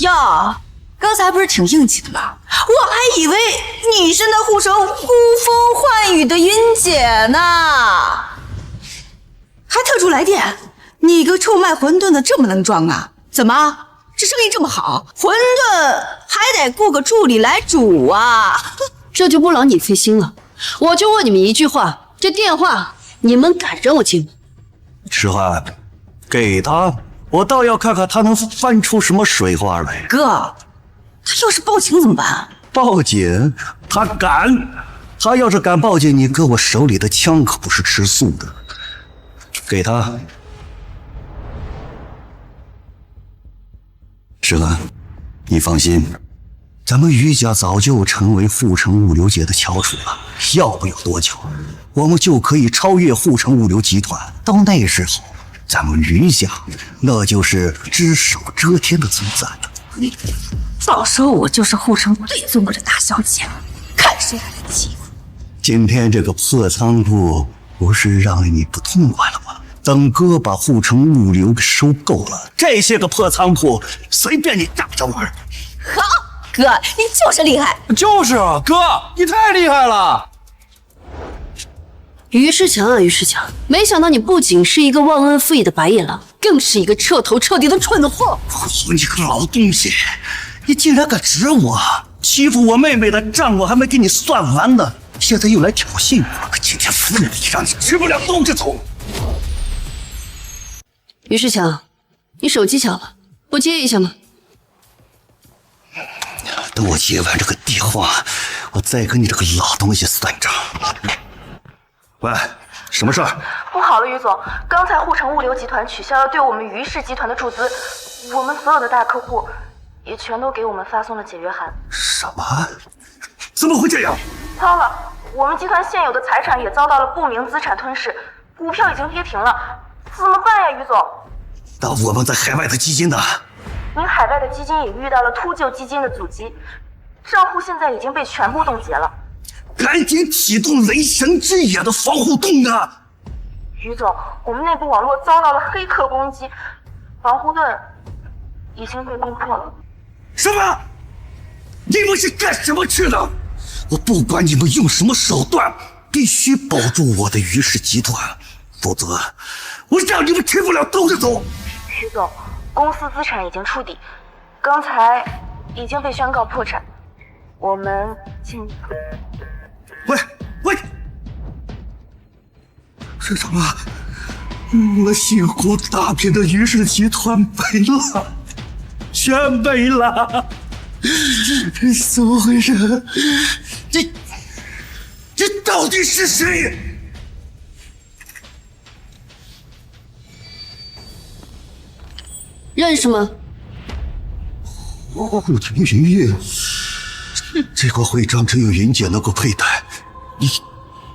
呀，刚才不是挺硬气的吗？我还以为你是那护城呼风唤雨的云姐呢，还特殊来电。你个臭卖馄饨的这么能装啊？怎么这生意这么好，馄饨还得雇个助理来煮啊？这就不劳你费心了。我就问你们一句话，这电话你们敢让我接吗？诗涵，给他，我倒要看看他能翻出什么水花来。哥，他要是报警怎么办？报警？他敢？他要是敢报警，你哥我手里的枪可不是吃素的。给他。诗涵，你放心，咱们于家早就成为护城物流界的翘楚了。要不了多久，我们就可以超越护城物流集团。到那时候，咱们于家那就是只手遮天的存在了。到时候我就是护城最尊贵的大小姐，看谁还能欺负。今天这个破仓库不是让你不痛快了吗？等哥把护城物流给收购了，这些个破仓库随便你炸着玩。好，哥，你就是厉害。就是啊，哥，你太厉害了。于世强啊，于世强，没想到你不仅是一个忘恩负义的白眼狼，更是一个彻头彻底的蠢货。你个老东西，你竟然敢指我，欺负我妹妹的账我还没给你算完呢，现在又来挑衅我，可今天服了你，让你吃不了兜着走。于世强，你手机响了，不接一下吗？等我接完这个电话，我再跟你这个老东西算账。喂，什么事儿？不好了，于总，刚才护城物流集团取消了对我们于氏集团的注资，我们所有的大客户也全都给我们发送了解约函。什么？怎么会这样？糟了，我们集团现有的财产也遭到了不明资产吞噬，股票已经跌停了，怎么办呀，于总？那我们在海外的基金呢？您海外的基金也遇到了秃鹫基金的阻击，账户现在已经被全部冻结了。赶紧启动雷神之眼的防护洞啊！于总，我们内部网络遭到了黑客攻击，防护盾已经被攻破了。什么？你们是干什么去的？我不管你们用什么手段，必须保住我的于氏集团，否则我让你们吃不了兜着走。于总，公司资产已经触底，刚才已经被宣告破产，我们尽喂，是什么？我辛苦打拼的于氏集团没了，全没了！怎么回事？这到底是谁？认识吗？顾廷云，这个徽章只有云姐能够佩戴。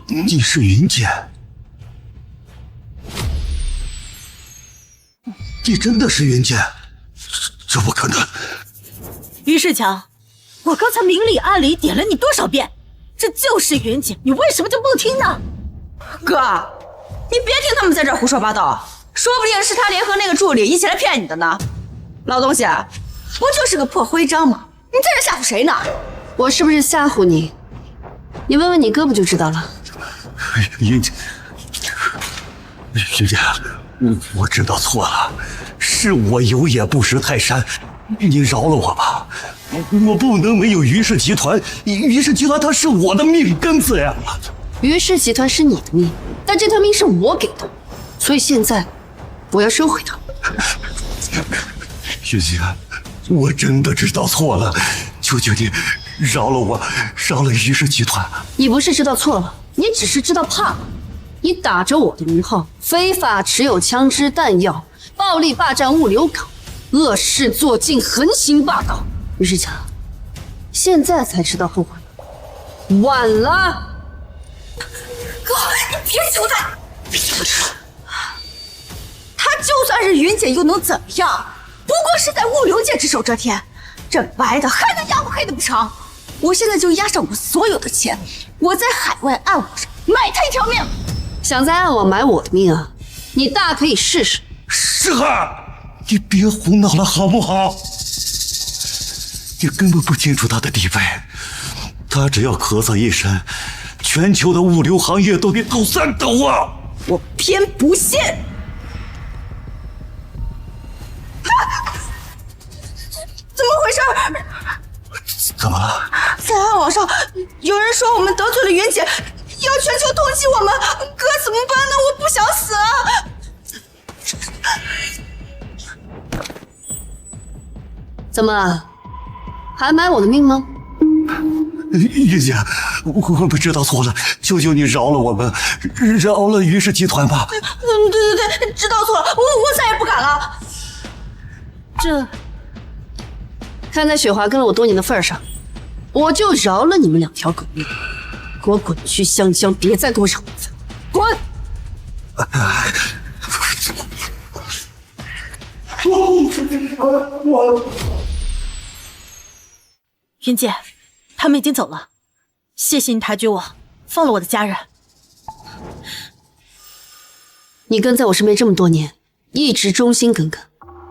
你是云姐？你真的是云姐？这不可能！于世强，我刚才明里暗里点了你多少遍，这就是云姐，你为什么就不听呢？哥，你别听他们在这胡说八道，说不定是他联合那个助理一起来骗你的呢。老东西，不就是个破徽章吗？你在这吓唬谁呢？我是不是吓唬你？你问问你哥不就知道了。云姐，我知道错了，是我有眼不识泰山，你饶了我吧。我不能没有于氏集团，于氏集团它是我的命根子呀。于氏集团是你的命，但这条命是我给的，所以现在我要收回它。云姐，我真的知道错了，求求你饶了我，饶了于氏集团。你不是知道错了，你只是知道怕了。你打着我的名号，非法持有枪支弹药，暴力霸占物流港，恶事做尽，横行霸道。于世强，现在才知道后悔，晚了。哥，你别求他！他就算是云姐又能怎么样？不过是在物流界只手遮天，这白的还能压我黑的不成？我现在就押上我所有的钱，我在海外暗网上买他一条命。想在暗网买我的命啊？你大可以试试。诗涵，你别胡闹了好不好？你根本不清楚他的地位，他只要咳嗽一声，全球的物流行业都得倒3斗啊！我偏不信。怎么回事？怎么了？在暗网上有人说我们得罪了云姐，要全球通缉我们，哥怎么办呢？我不想死啊！怎么，还买我的命吗？云姐，我们知道错了，求求你饶了我们，饶了于氏集团吧。对，知道错了，我再也不敢了。这，看在雪华跟了我多年的份上，我就饶了你们2条狗命，给我滚去湘江，别再给我惹麻烦，滚！云姐，他们已经走了，谢谢你抬举我，放了我的家人。你跟在我身边这么多年，一直忠心耿耿，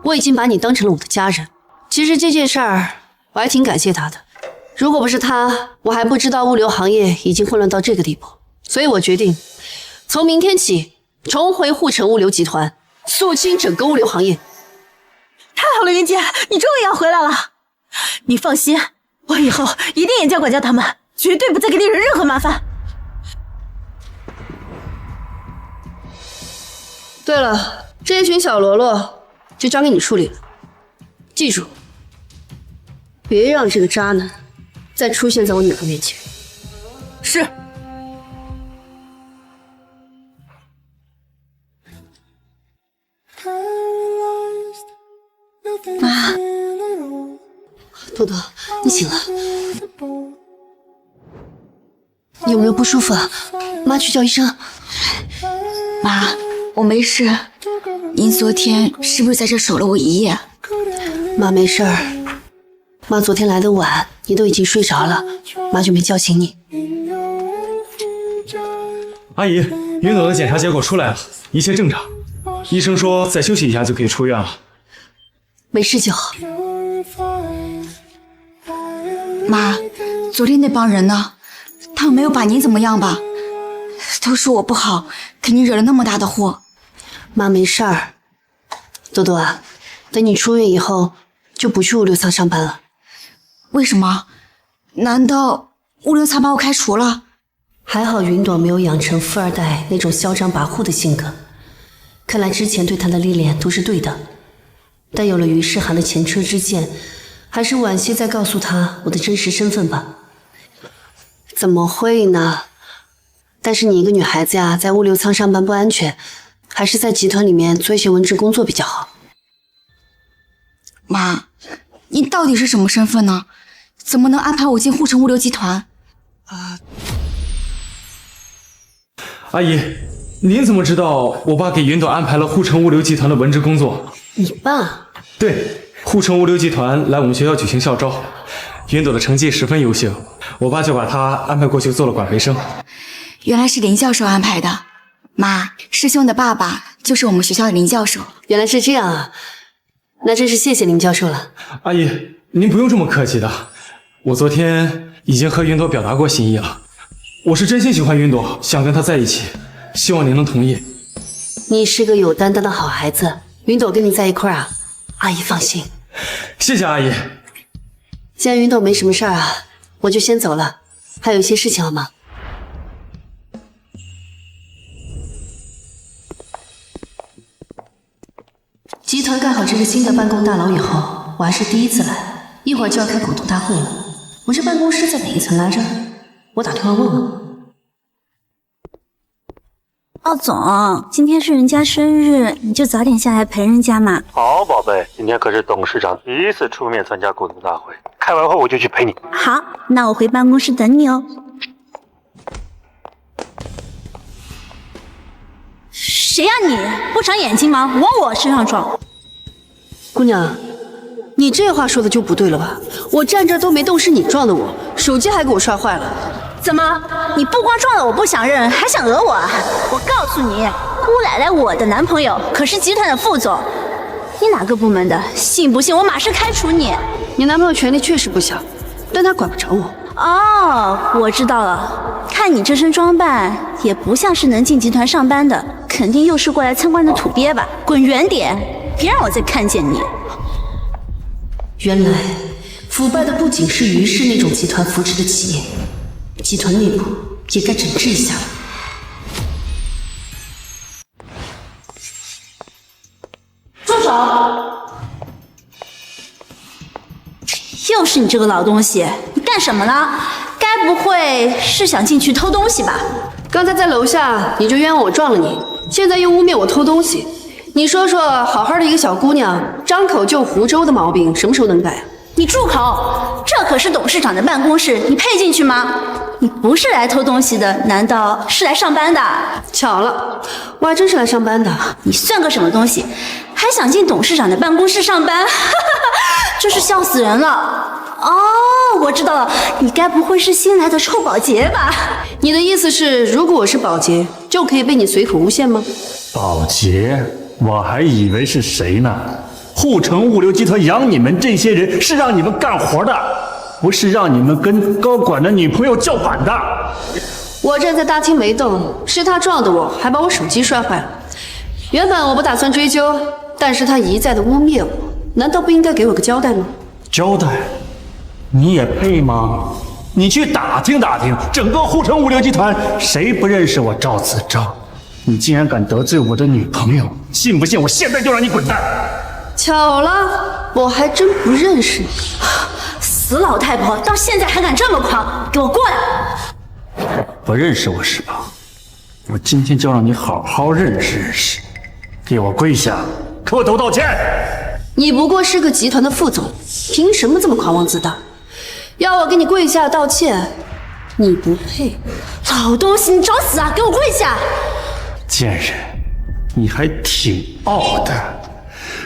我已经把你当成了我的家人。其实这件事儿我还挺感谢他的，如果不是他，我还不知道物流行业已经混乱到这个地步。所以我决定从明天起重回护城物流集团，肃清整个物流行业。太好了，云姐，你终于要回来了。你放心，我以后一定严加管教他们，绝对不再给你惹任何麻烦。对了，这群小喽啰就交给你处理了，记住，别让这个渣男再出现在我女儿面前。是。妈，多多，你醒了？你有没有不舒服啊？妈去叫医生。妈，我没事。您昨天是不是在这守了我一夜？妈没事儿，妈昨天来的晚，你都已经睡着了，妈就没叫醒你。阿姨，云朵的检查结果出来了，一切正常。医生说再休息一下就可以出院了。没事就好。妈，昨天那帮人呢？他们没有把您怎么样吧？都说我不好，给您惹了那么大的祸。妈没事儿。多多啊，等你出院以后就不去物流仓上班了。为什么？难道物流仓把我开除了？还好云朵没有养成富二代那种嚣张跋扈的性格，看来之前对她的历练都是对的。但有了于诗涵的前车之鉴，还是婉熙再告诉他我的真实身份吧。怎么会呢？但是你一个女孩子呀，在物流仓上班不安全，还是在集团里面做一些文职工作比较好。妈，你到底是什么身份呢？怎么能安排我进护城物流集团？阿姨，您怎么知道我爸给云朵安排了护城物流集团的文职工作？你爸？对，护城物流集团来我们学校举行校招，云朵的成绩十分优秀，我爸就把她安排过去做了管培生。原来是林教授安排的。妈，师兄的爸爸就是我们学校的林教授。原来是这样啊，那真是谢谢林教授了。阿姨，您不用这么客气的，我昨天已经和云朵表达过心意了，我是真心喜欢云朵，想跟她在一起，希望您能同意。你是个有担当的好孩子，云朵跟你在一块儿啊，阿姨放心。谢谢阿姨。既然云朵没什么事儿啊，我就先走了，还有一些事情要忙。集团盖好这个新的办公大楼以后，我还是第一次来，一会儿就要开股东大会了。我这办公室在哪一层来着？我打电话问问。奥总，今天是人家生日，你就早点下来陪人家嘛。好，宝贝，今天可是董事长第一次出面参加股东大会，开完会我就去陪你。好，那我回办公室等你哦。谁呀你？不长眼睛吗？往我身上撞！姑娘，你这话说的就不对了吧？我站这都没动，是你撞的我，手机还给我摔坏了。怎么？你不光撞了我不想认，还想讹我啊？我告诉你，姑奶奶我的男朋友可是集团的副总，你哪个部门的？信不信我马上开除你？你男朋友权力确实不小，但他管不着我。哦，我知道了，看你这身装扮，也不像是能进集团上班的，肯定又是过来参观的土鳖吧？滚远点，别让我再看见你。原来，腐败的不仅是于氏那种集团扶持的企业，集团内部也该整治一下了。住手！又是你这个老东西，你干什么呢？该不会是想进去偷东西吧？刚才在楼下你就冤枉我撞了你，现在又污蔑我偷东西。你说说，好好的一个小姑娘，张口就湖州的毛病，什么时候能改啊？你住口！这可是董事长的办公室，你配进去吗？你不是来偷东西的，难道是来上班的？巧了，我还真是来上班的。你算个什么东西，还想进董事长的办公室上班？真是笑死人了！哦，我知道了，你该不会是新来的臭保洁吧？你的意思是，如果我是保洁，就可以被你随口诬陷吗？保洁？我还以为是谁呢？护城物流集团养你们这些人是让你们干活的，不是让你们跟高管的女朋友叫板的。我站在大厅没动，是他撞的我，还把我手机摔坏了。原本我不打算追究，但是他一再的污蔑我，难道不应该给我个交代吗？交代？你也配吗？你去打听打听，整个护城物流集团谁不认识我赵子昭？你竟然敢得罪我的女朋友，信不信我现在就让你滚蛋？巧了，我还真不认识你。死老太婆，到现在还敢这么狂，给我过来！不认识我是吧？我今天就让你好好认识认识。给我跪下，给我都道歉！你不过是个集团的副总，凭什么这么狂妄自大？要我给你跪下道歉，你不配。老东西，你找死啊！给我跪下！贱人，你还挺傲的。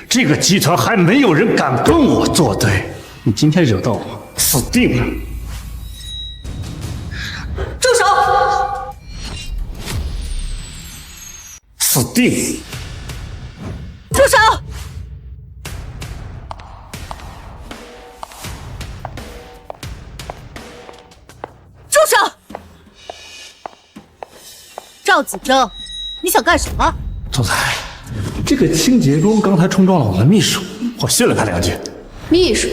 这个集团还没有人敢跟我作对，你今天惹到我，死定了！住手！死定！住手！住手！赵子征，你想干什么？总裁，这个清洁工刚才冲撞了我们秘书，我训了他2句。秘书？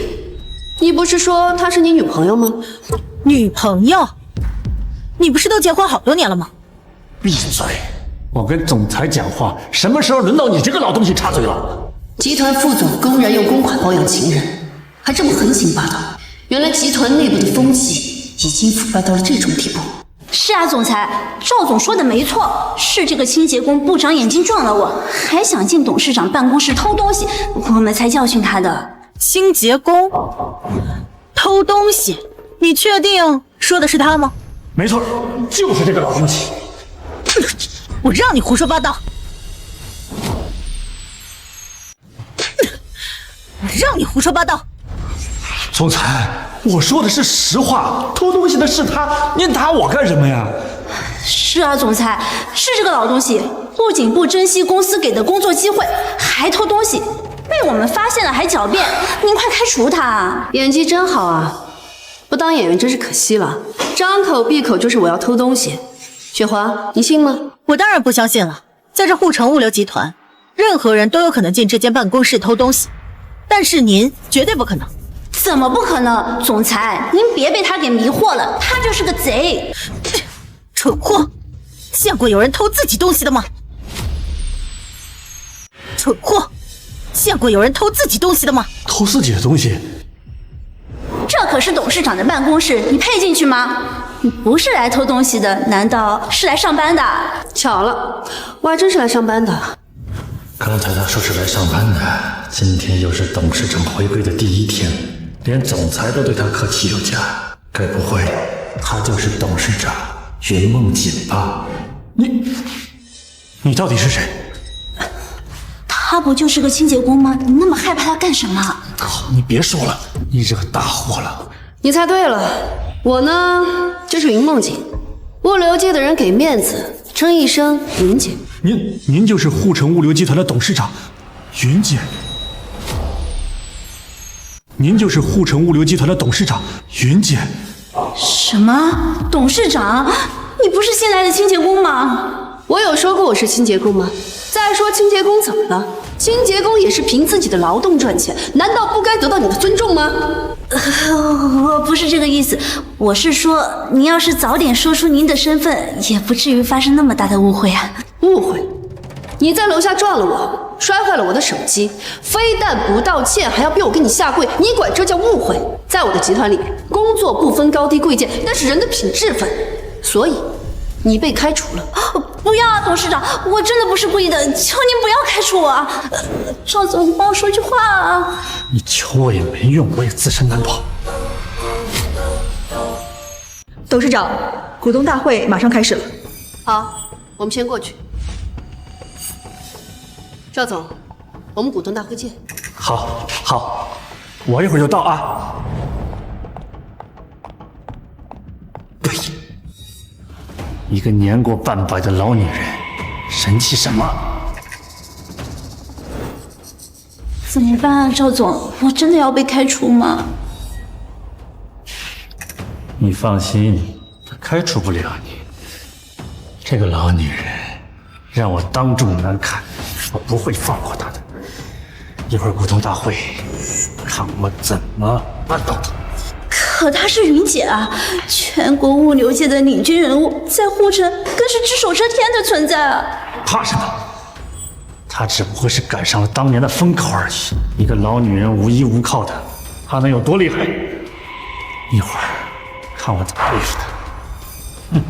你不是说她是你女朋友吗？女朋友？你不是都结婚好多年了吗？闭嘴！我跟总裁讲话，什么时候轮到你这个老东西插嘴了？集团副总公然用公款包养情人，还这么横行霸道。原来集团内部的风气已经腐败到了这种地步。是啊，总裁，赵总说的没错，是这个清洁工不长眼睛撞了我，还想进董事长办公室偷东西，我们才教训他的。清洁工偷东西，你确定说的是他吗？没错，就是这个老东西。我让你胡说八道！我让你胡说八道！总裁，我说的是实话，偷东西的是他，您打我干什么呀？是啊，总裁，是这个老东西，不仅不珍惜公司给的工作机会，还偷东西，被我们发现了还狡辩，您快开除他！演技真好啊，不当演员真是可惜了，张口闭口就是我要偷东西。雪华，你信吗？我当然不相信了，在这护城物流集团，任何人都有可能进这间办公室偷东西，但是您绝对不可能。怎么不可能？总裁，您别被他给迷惑了，他就是个贼，蠢货！见过有人偷自己东西的吗？蠢货！见过有人偷自己东西的吗？偷自己的东西？这可是董事长的办公室，你配进去吗？你不是来偷东西的，难道是来上班的？巧了，我还真是来上班的。刚才他说是来上班的，今天又是董事长回归的第一天，连总裁都对他客气有加，该不会他就是董事长云梦锦吧？你到底是谁？他不就是个清洁工吗？你那么害怕他干什么？好，你别说了，你惹大祸了。你猜对了，我呢就是云梦锦，物流界的人给面子，称一声云姐。您就是护城物流集团的董事长，云姐。您就是护城物流集团的董事长，云姐。什么？董事长？你不是新来的清洁工吗？我有说过我是清洁工吗？再说清洁工怎么了？清洁工也是凭自己的劳动赚钱，难道不该得到你的尊重吗？我不是这个意思，我是说，您要是早点说出您的身份，也不至于发生那么大的误会啊。误会？你在楼下撞了我，摔坏了我的手机，非但不道歉，还要逼我给你下跪，你管这叫误会？在我的集团里，工作不分高低贵贱，那是人的品质分，所以你被开除了。不要啊，董事长，我真的不是故意的，求您不要开除我啊！赵总，你帮我说句话啊！你求我也没用，我也自身难保。董事长，股东大会马上开始了。好，我们先过去。赵总，我们股东大会见。好，我一会儿就到啊。对，一个年过半百的老女人，神气什么？怎么办啊，赵总？我真的要被开除吗？你放心，他开除不了你。这个老女人让我当众难看，我不会放过她的。一会儿股东大会，看我怎么办到她。可她是云姐啊，全国物流界的领军人物，在护城更是只手遮天的存在啊！怕什么？她只不过是赶上了当年的风口而已。一个老女人无依无靠的，她能有多厉害？一会儿看我怎么对付她。哼！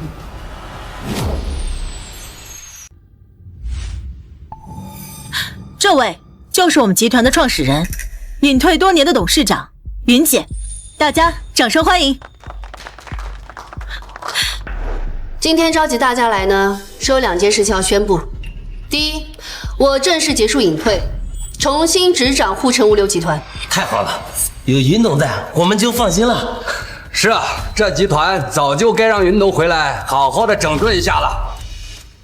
这位就是我们集团的创始人，隐退多年的董事长云姐，大家掌声欢迎。今天召集大家来呢，是有2件事情要宣布。第一，我正式结束隐退，重新执掌护城物流集团。太好了，有云董在，我们就放心了。是啊，这集团早就该让云董回来好好的整顿一下了。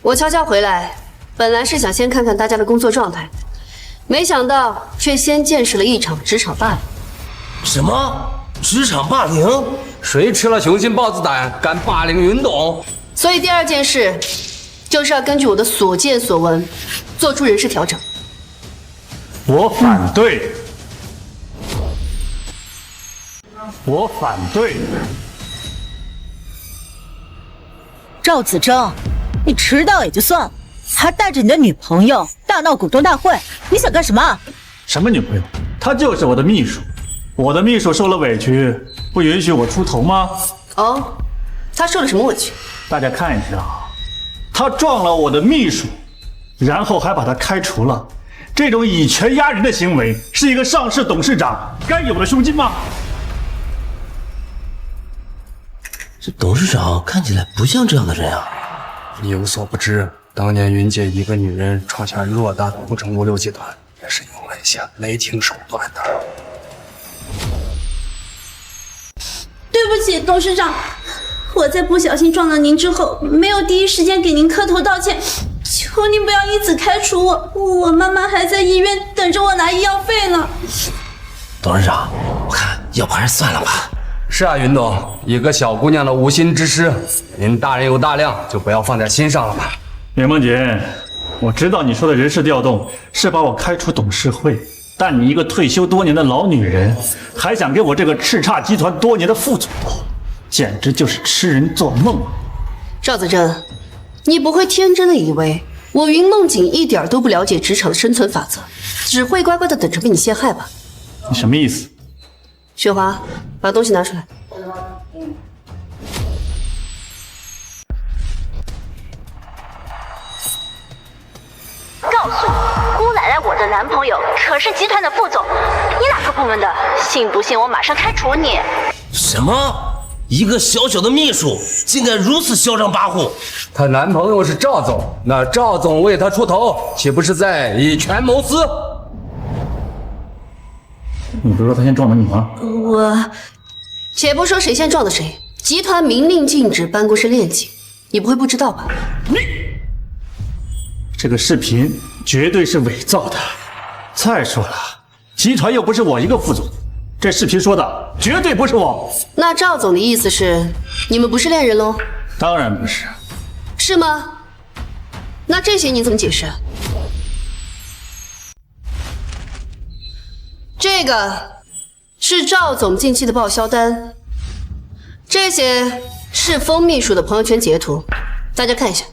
我悄悄回来，本来是想先看看大家的工作状态，没想到却先见识了一场职场霸凌。什么？职场霸凌？谁吃了雄心豹子胆，敢霸凌云董？所以第2件事，就是要根据我的所见所闻，做出人事调整。我反对。我反对。赵子征，你迟到也就算了，还带着你的女朋友大闹股东大会，你想干什么？什么女朋友？她就是我的秘书。我的秘书受了委屈，不允许我出头吗？哦，他受了什么委屈？大家看一下，他撞了我的秘书，然后还把他开除了。这种以权压人的行为，是一个上市董事长该有的胸襟吗？这董事长看起来不像这样的人啊！你有所不知，当年云姐一个女人创下偌大的护城物流集团，也是用了一些雷霆手段的。对不起，董事长，我在不小心撞了您之后，没有第一时间给您磕头道歉，求您不要因此开除我。我妈妈还在医院等着我拿医药费呢。董事长，我看要不还是算了吧。是啊，云董，一个小姑娘的无心之失，您大人有大量，就不要放在心上了吧。林梦洁，我知道你说的人事调动是把我开除董事会，但你一个退休多年的老女人，还想给我这个叱咤集团多年的副总统，简直就是痴人做梦。赵子珍，你不会天真的以为我云梦景一点都不了解职场的生存法则，只会乖乖的等着被你陷害吧？你什么意思？雪华，把东西拿出来。告诉你，姑奶奶，我的男朋友可是集团的副总，你哪个部门的？信不信我马上开除你？什么？一个小小的秘书，竟敢如此嚣张跋扈！她男朋友是赵总，那赵总为她出头，岂不是在以权谋私？你不是说他先撞的你吗？且不说谁先撞的谁，集团明令禁止办公室恋情，你不会不知道吧？这个视频绝对是伪造的。再说了，集团又不是我一个副总，这视频说的绝对不是我。那赵总的意思是，你们不是恋人喽？当然不是。是吗？那这些你怎么解释？这个是赵总近期的报销单，这些是封秘书的朋友圈截图，大家看一下。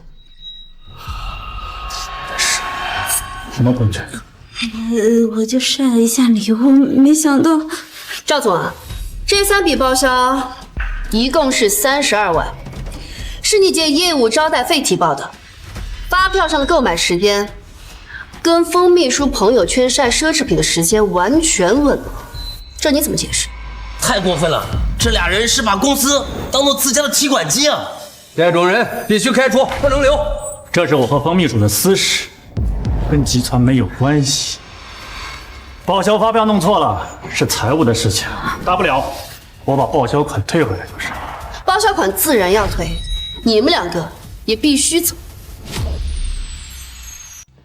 什么朋友圈？我就晒了一下礼物，没想到。赵总啊，这3笔报销一共是32万，是你借业务招待费提报的，发票上的购买时间跟封秘书朋友圈晒奢侈品的时间完全吻合，这你怎么解释？太过分了！这俩人是把公司当做自家的提款机啊！这种人必须开除，不能留。这是我和方秘书的私事，跟集团没有关系。报销发票弄错了，是财务的事情，大不了我把报销款退回来就是。报销款自然要退，你们2个也必须走。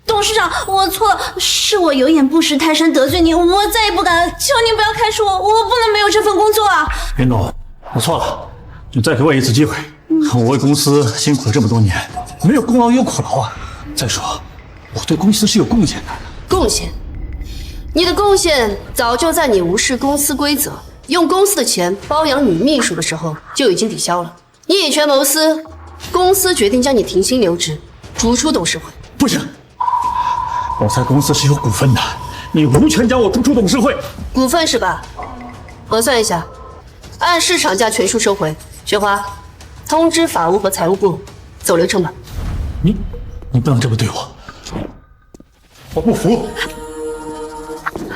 董事长，我错了，是我有眼不识泰山，得罪您，我再也不敢了，求您不要开除我，我不能没有这份工作啊！云董，我错了，你再给我一次机会。我为公司辛苦了这么多年，没有功劳也有苦劳啊。再说，我对公司是有贡献的。贡献？你的贡献早就在你无视公司规则，用公司的钱包养女秘书的时候就已经抵消了。你以权谋私，公司决定将你停薪留职，逐出董事会。不行。我在公司是有股份的，你无权将我逐出董事会。股份是吧？核算一下，按市场价全数收回。雪华，通知法务和财务部，走流程吧。你不能这么对我，我不服，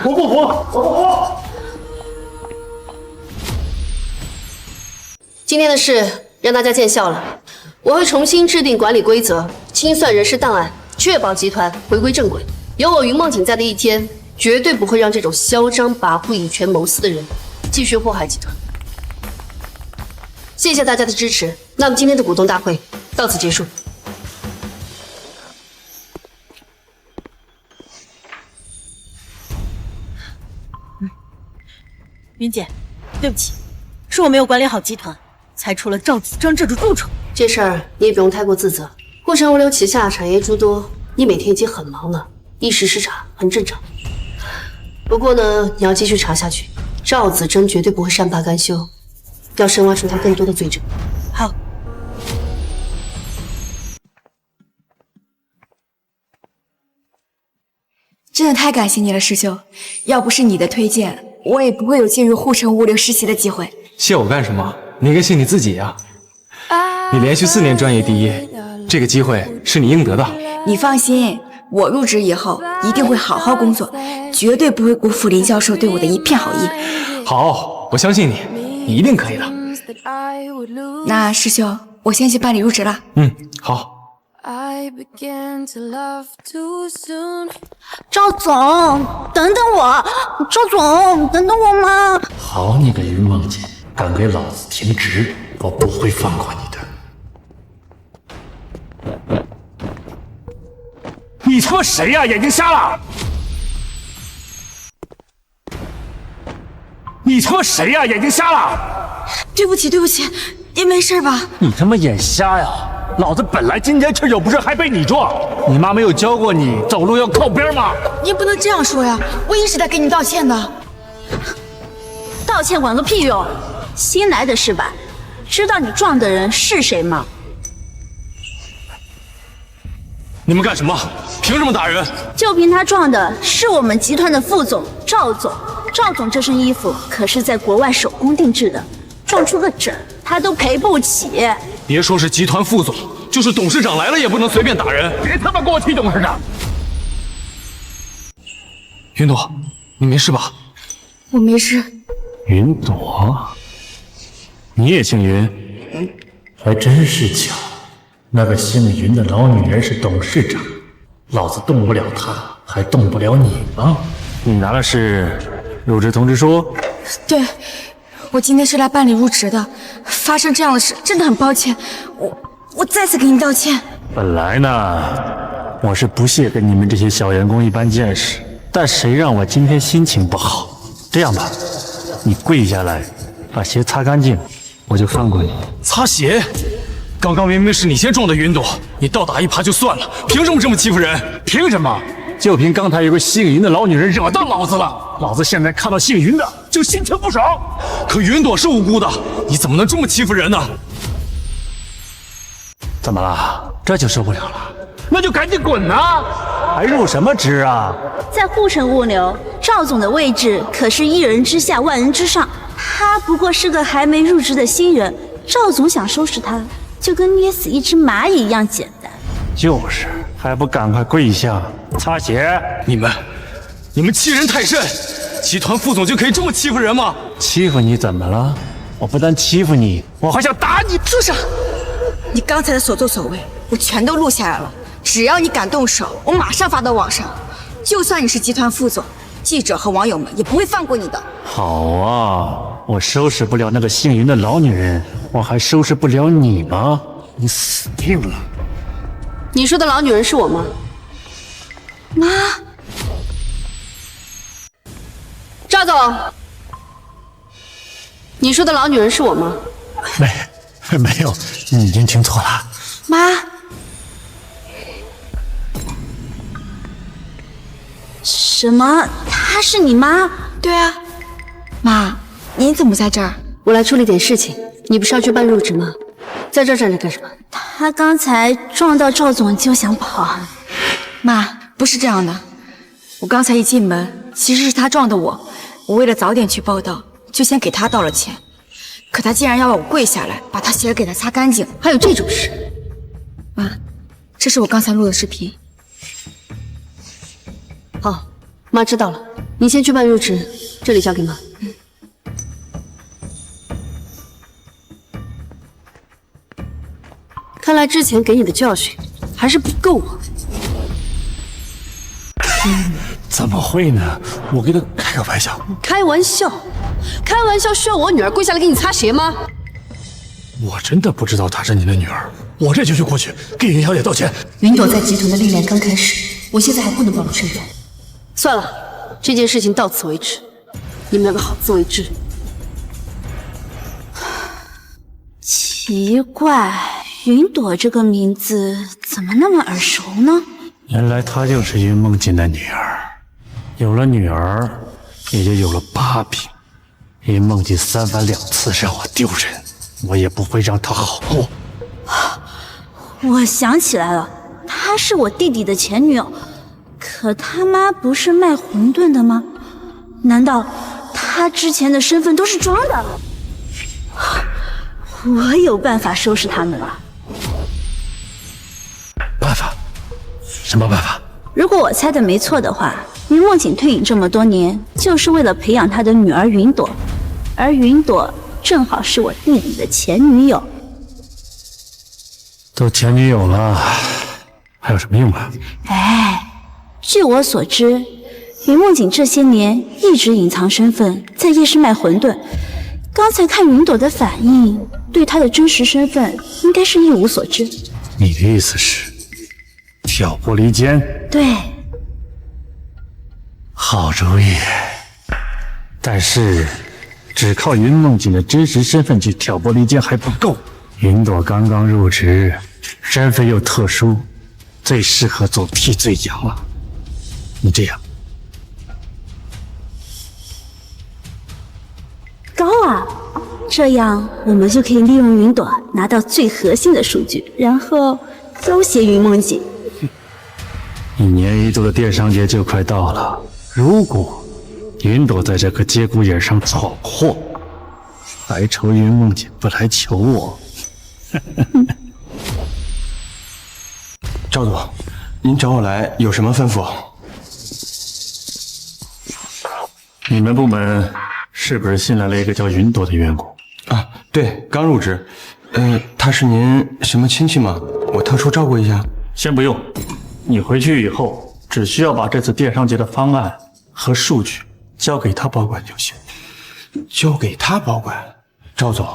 我不服，我不服！今天的事让大家见笑了，我会重新制定管理规则，清算人事档案，确保集团回归正轨。有我云梦景在的一天，绝对不会让这种嚣张跋扈、以权谋私的人继续祸害集团。谢谢大家的支持，那么今天的股东大会到此结束。云姐，对不起，是我没有管理好集团，才出了赵子章这种蛀虫。这事儿你也不用太过自责，护城物流旗下产业诸多，你每天已经很忙了，一时失察很正常。不过呢，你要继续查下去，赵子珍绝对不会善罢甘休，要深挖出他更多的罪证。好。真的太感谢你了，师兄，要不是你的推荐，我也不会有进入护城物流实习的机会。谢我干什么？你应该谢你自己呀。你连续4年专业第一，这个机会是你应得的。你放心，我入职以后一定会好好工作，绝对不会辜负林教授对我的一片好意。好，我相信你，你一定可以的。那师兄，我先去办理入职了。好。赵总，等等我！赵总，等等我嘛！好你个云梦姐，敢给老子停职，我不会放过你的。你他妈谁呀？眼睛瞎了？你他妈谁呀？眼睛瞎了？对不起，对不起，您没事吧？你他妈眼瞎呀！老子本来今天吃酒不是还被你撞？你妈没有教过你走路要靠边吗？您不能这样说呀！我一直在给你道歉的。道歉管个屁用！新来的是吧？知道你撞的人是谁吗？你们干什么？凭什么打人？就凭他撞的是我们集团的副总赵总。赵总这身衣服可是在国外手工定制的，撞出个疹他都赔不起。别说是集团副总，就是董事长来了也不能随便打人。别他妈给我提董事长！云朵，你没事吧？我没事。云朵，你也姓云？还真是巧。那个姓云的老女人是董事长，老子动不了她，还动不了你吗？你拿的是入职通知书？对，我今天是来办理入职的。发生这样的事，真的很抱歉。我再次给你道歉。本来呢，我是不屑跟你们这些小员工一般见识，但谁让我今天心情不好？这样吧，你跪下来，把鞋擦干净，我就放过你。擦鞋？刚刚明明是你先撞的云朵，你倒打一耙就算了，凭什么这么欺负人？凭什么？就凭刚才有个姓云的老女人惹到老子了，老子现在看到姓云的就心情不爽。可云朵是无辜的，你怎么能这么欺负人呢？怎么了？这就受不了了？那就赶紧滚啊！还入什么职啊？在护城物流，赵总的位置可是1人之下万人之上，他不过是个还没入职的新人，赵总想收拾他，就跟捏死一只蚂蚁一样简单。就是，还不赶快跪下擦鞋！你们欺人太甚！集团副总就可以这么欺负人吗？欺负你怎么了？我不但欺负你，我还想打你！住手！你刚才的所作所为，我全都录下来了。只要你敢动手，我马上发到网上。就算你是集团副总，记者和网友们也不会放过你的。好啊，我收拾不了那个姓云的老女人，我还收拾不了你吗？你死定了！你说的老女人是我吗？妈，赵总，你说的老女人是我吗？没有，您听错了。妈，什么？她是你妈？对啊。妈，您怎么在这儿？我来处理点事情。你不是要去办入职吗？在这儿站着干什么？她刚才撞到赵总就想跑。妈，不是这样的。我刚才一进门，其实是他撞的我。我为了早点去报道，就先给他道了歉。可他竟然要我跪下来，把他鞋给他擦干净。还有这种事？妈，这是我刚才录的视频。好，妈知道了。你先去办入职，这里交给妈。看来之前给你的教训还是不够啊。怎么会呢？我给他开个玩笑。开玩笑？开玩笑需要我女儿跪下来给你擦鞋吗？我真的不知道她是你的女儿，我这就去过去给云小姐道歉。云朵在集团的历练刚开始，我现在还不能暴露身份。算了，这件事情到此为止。你们两个好自为之。奇怪，云朵这个名字怎么那么耳熟呢？原来她就是云梦锦的女儿。有了女儿，也就有了把柄。云梦锦3番2次让我丢人，我也不会让她好过。我想起来了，她是我弟弟的前女友。可他妈不是卖馄饨的吗？难道他之前的身份都是装的。我有办法收拾他们了。办法？什么办法？如果我猜的没错的话，云梦景退隐这么多年，就是为了培养他的女儿云朵，而云朵正好是我弟弟的前女友。都前女友了，还有什么用啊？哎，据我所知，云梦景这些年一直隐藏身份，在夜市卖馄饨。刚才看云朵的反应，对他的真实身份应该是一无所知。你的意思是挑拨离间？对，好主意。但是只靠云梦景的真实身份去挑拨离间还不够。云朵刚刚入职，身份又特殊，最适合做替罪羊了。你这样高啊！这样我们就可以利用云朵拿到最核心的数据，然后要挟云梦景。1年1度的电商节就快到了，如果云朵在这个节骨眼上闯祸，还愁云梦姐不来求我。赵总，您找我来有什么吩咐？你们部门是不是新来了一个叫云朵的员工？啊，对，刚入职。他是您什么亲戚吗？我特殊照顾一下。先不用，你回去以后只需要把这次电商节的方案和数据交给他保管就行。交给他保管？赵总，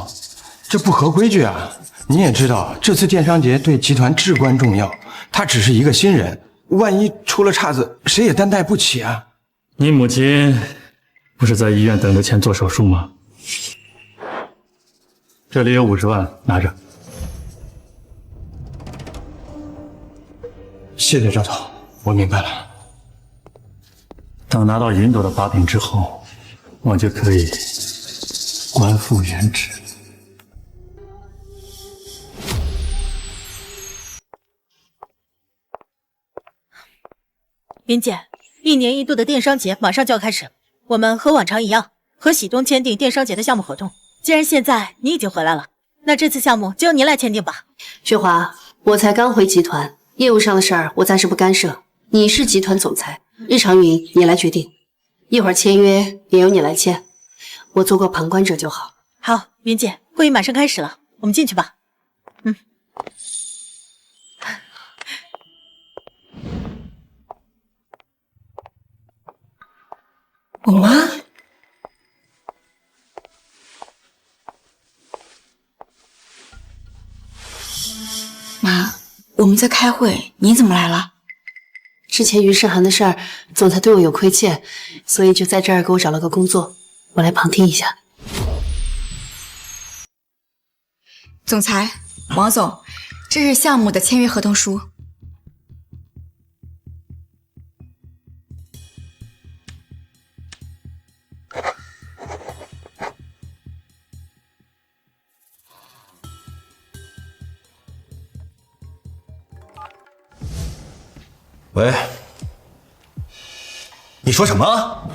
这不合规矩啊！你也知道，这次电商节对集团至关重要。他只是一个新人，万一出了岔子，谁也担待不起啊！你母亲不是在医院等着钱做手术吗？这里有50万，拿着。谢谢赵总，我明白了。等拿到云朵的把柄之后，我就可以官复原职。云姐，1年1度的电商节马上就要开始，我们和往常一样，和喜东签订电商节的项目合同。既然现在你已经回来了，那这次项目就由您来签订吧。雪华，我才刚回集团，业务上的事儿我暂时不干涉。你是集团总裁，日常运营你来决定，一会儿签约也由你来签，我做个旁观者就好。好，云姐，会议马上开始了，我们进去吧。我妈？妈，我们在开会，你怎么来了？之前于世涵的事儿，总裁对我有亏欠，所以就在这儿给我找了个工作，我来旁听一下。总裁，王总，这是项目的签约合同书。喂，你说什么？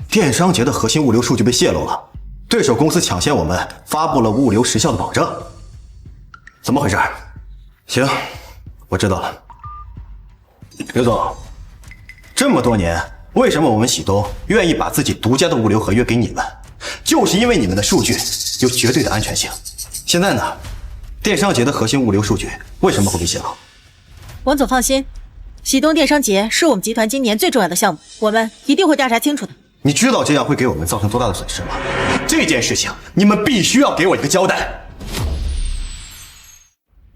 电商节的核心物流数据被泄露了，对手公司抢先我们发布了物流时效的保证，怎么回事？行，我知道了。刘总，这么多年，为什么我们喜东愿意把自己独家的物流合约给你们？就是因为你们的数据有绝对的安全性。现在呢，电商节的核心物流数据为什么会被泄露？王总放心，喜东电商节是我们集团今年最重要的项目，我们一定会调查清楚的。你知道这样会给我们造成多大的损失吗？这件事情你们必须要给我一个交代。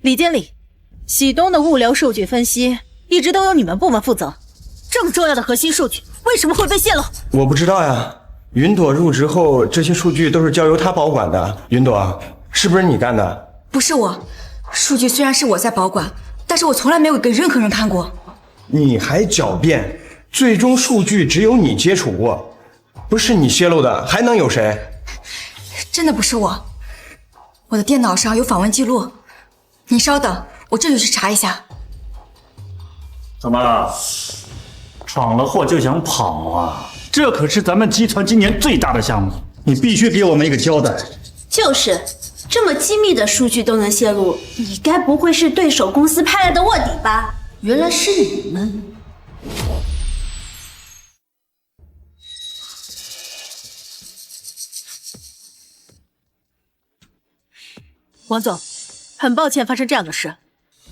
李经理，喜东的物流数据分析一直都由你们部门负责，这么重要的核心数据为什么会被泄露？我不知道呀。云朵入职后，这些数据都是交由他保管的。云朵，是不是你干的？不是我，数据虽然是我在保管，但是我从来没有给任何人看过。你还狡辩，最终数据只有你接触过，不是你泄露的，还能有谁？真的不是我，我的电脑上有访问记录。你稍等，我这就去查一下。怎么了？闯了祸就想跑啊？这可是咱们集团今年最大的项目，你必须给我们一个交代。就是，这么机密的数据都能泄露，你该不会是对手公司派来的卧底吧？原来是你们。王总，很抱歉发生这样的事，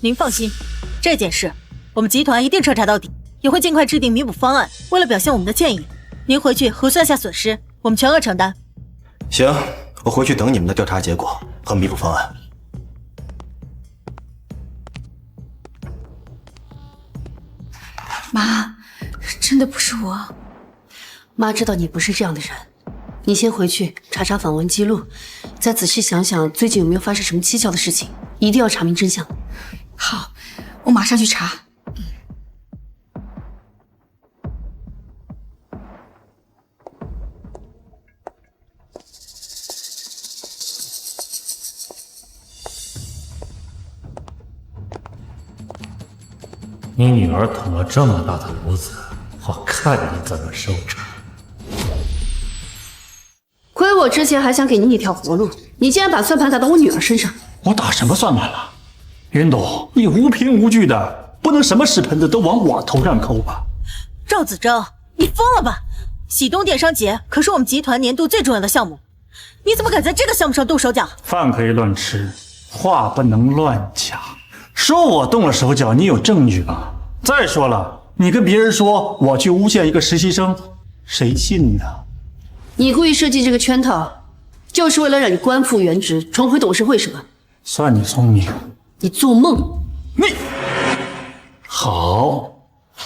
您放心，这件事我们集团一定彻查到底，也会尽快制定弥补方案。为了表现我们的歉意，您回去核算下损失，我们全额承担。行，我回去等你们的调查结果和弥补方案。妈，真的不是我。妈知道你不是这样的人，你先回去查查访问记录，再仔细想想最近有没有发生什么蹊跷的事情，一定要查明真相。好，我马上去查。你女儿捅了这么大的篓子，我看你怎么收场。亏我之前还想给你一条活路，你竟然把算盘打到我女儿身上。我打什么算盘了？云朵，你无凭无据的，不能什么屎盆子都往我头上扣吧？赵子征，你疯了吧？喜东电商节可是我们集团年度最重要的项目，你怎么敢在这个项目上动手脚？饭可以乱吃，话不能乱讲。说我动了手脚，你有证据吗？再说了，你跟别人说我去诬陷一个实习生，谁信呢？你故意设计这个圈套，就是为了让你官复原职，重回董事会是吧？算你聪明。你做梦！你好，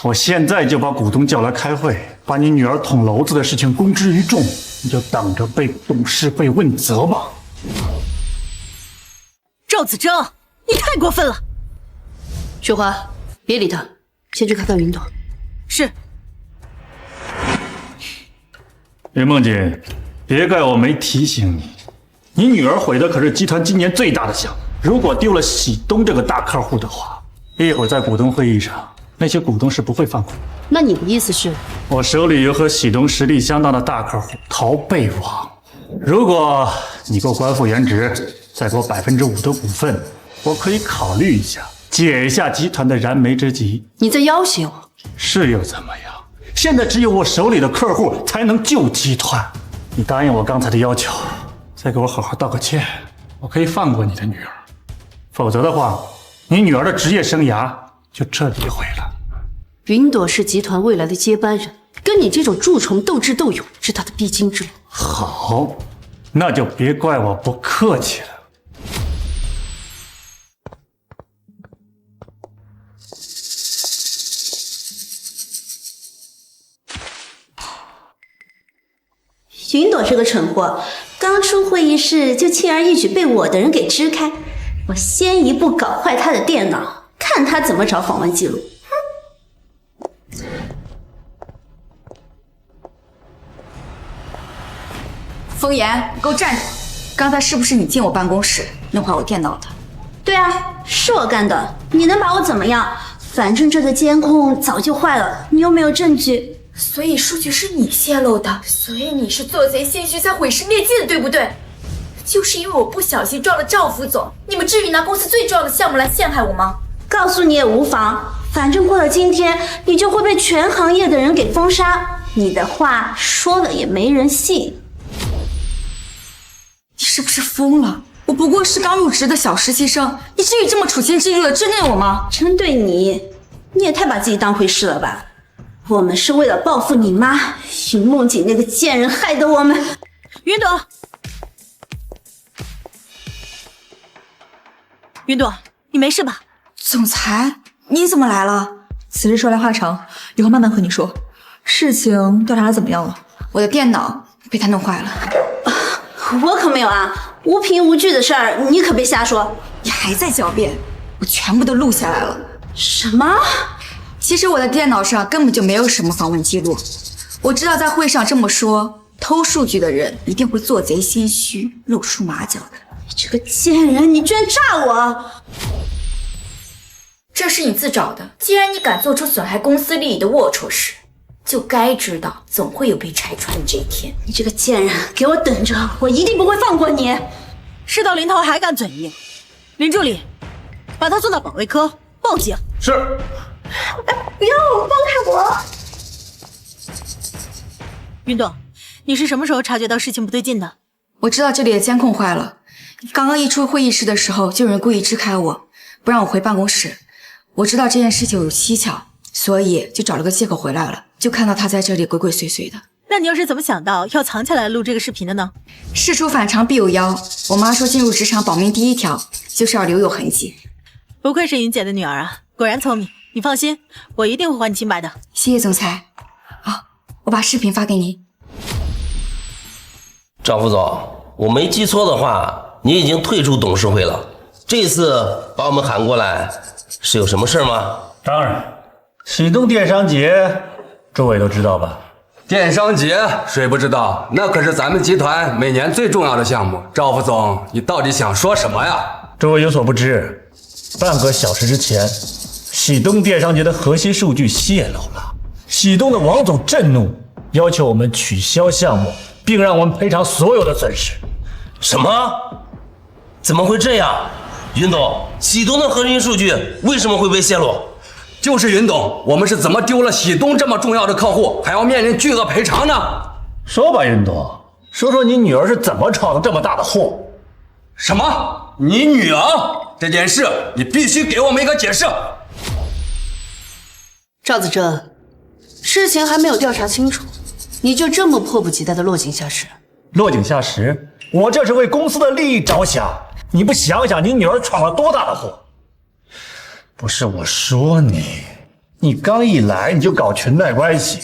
我现在就把股东叫来开会，把你女儿捅篓子的事情公之于众，你就等着被董事会问责吧。赵子征，你太过分了！雪花，别理他，先去看看云朵。是。云梦姐，别怪我没提醒你，你女儿毁的可是集团今年最大的项目，如果丢了喜东这个大客户的话，一会儿在股东会议上，那些股东是不会放过。那你的意思是，我手里有和喜东实力相当的大客户淘贝网，如果你给我官复原职，再给我5%的股份，我可以考虑一下，解一下集团的燃眉之急。你在要挟我？是又怎么样？现在只有我手里的客户才能救集团。你答应我刚才的要求，再给我好好道个歉，我可以放过你的女儿。否则的话，你女儿的职业生涯就彻底毁了。云朵是集团未来的接班人，跟你这种蛀虫斗智斗勇是她的必经之路。好，那就别怪我不客气了。云朵是个蠢货，刚出会议室就轻而易举被我的人给支开。我先一步搞坏他的电脑，看他怎么找访问记录。风言，给我站住！刚才是不是你进我办公室弄坏我电脑的？对啊，是我干的，你能把我怎么样？反正这个监控早就坏了，你又没有证据。所以数据是你泄露的，所以你是做贼心虚才毁尸灭迹的，对不对？就是因为我不小心撞了赵副总，你们至于拿公司最重要的项目来陷害我吗？告诉你也无妨，反正过了今天，你就会被全行业的人给封杀，你的话说了也没人信。你是不是疯了？我不过是刚入职的小实习生，你至于这么处心积虑的针对我吗？针对你？你也太把自己当回事了吧？我们是为了报复你妈云梦姐那个贱人害得我们。云朵，云朵，你没事吧？总裁，你怎么来了？此事说来话长，以后慢慢和你说。事情调查的怎么样了？我的电脑被他弄坏了。我可没有啊，无凭无据的事儿，你可别瞎说。你还在狡辩？我全部都录下来了。什么？其实我的电脑上根本就没有什么访问记录。我知道在会上这么说，偷数据的人一定会做贼心虚，露出马脚的。你这个贱人，你居然诈我！这是你自找的。既然你敢做出损害公司利益的龌龊事，就该知道总会有被拆穿的这一天。你这个贱人，给我等着，我一定不会放过你！事到临头还敢嘴硬，林助理，把他送到保卫科报警。是。不要，放开我！云朵，你是什么时候察觉到事情不对劲的？我知道这里的监控坏了，刚刚一出会议室的时候，就有人故意支开我，不让我回办公室。我知道这件事情有蹊跷，所以就找了个借口回来了，就看到他在这里鬼鬼祟祟的。那你又是怎么想到要藏起来录这个视频的呢？事出反常必有妖，我妈说进入职场保命第一条就是要留有痕迹。不愧是云姐的女儿啊，果然聪明。你放心，我一定会还你清白的。谢谢总裁。好，我把视频发给您。赵副总，我没记错的话，你已经退出董事会了。这次把我们喊过来，是有什么事吗？当然，启动电商节，诸位都知道吧？电商节谁不知道？那可是咱们集团每年最重要的项目。赵副总，你到底想说什么呀？诸位有所不知，半个小时之前，启东电商节的核心数据泄露了，启东的王总震怒，要求我们取消项目，并让我们赔偿所有的损失。什么？怎么会这样？云董，启东的核心数据为什么会被泄露？就是云董，我们是怎么丢了启东这么重要的客户，还要面临巨额赔偿呢？说吧，云董，说说你女儿是怎么闯的这么大的祸？什么？你女儿？这件事你必须给我们一个解释。赵子珍，事情还没有调查清楚，你就这么迫不及待的落井下石？落井下石？我这是为公司的利益着想，你不想想你女儿闯了多大的祸？不是我说你，你刚一来你就搞裙带关系，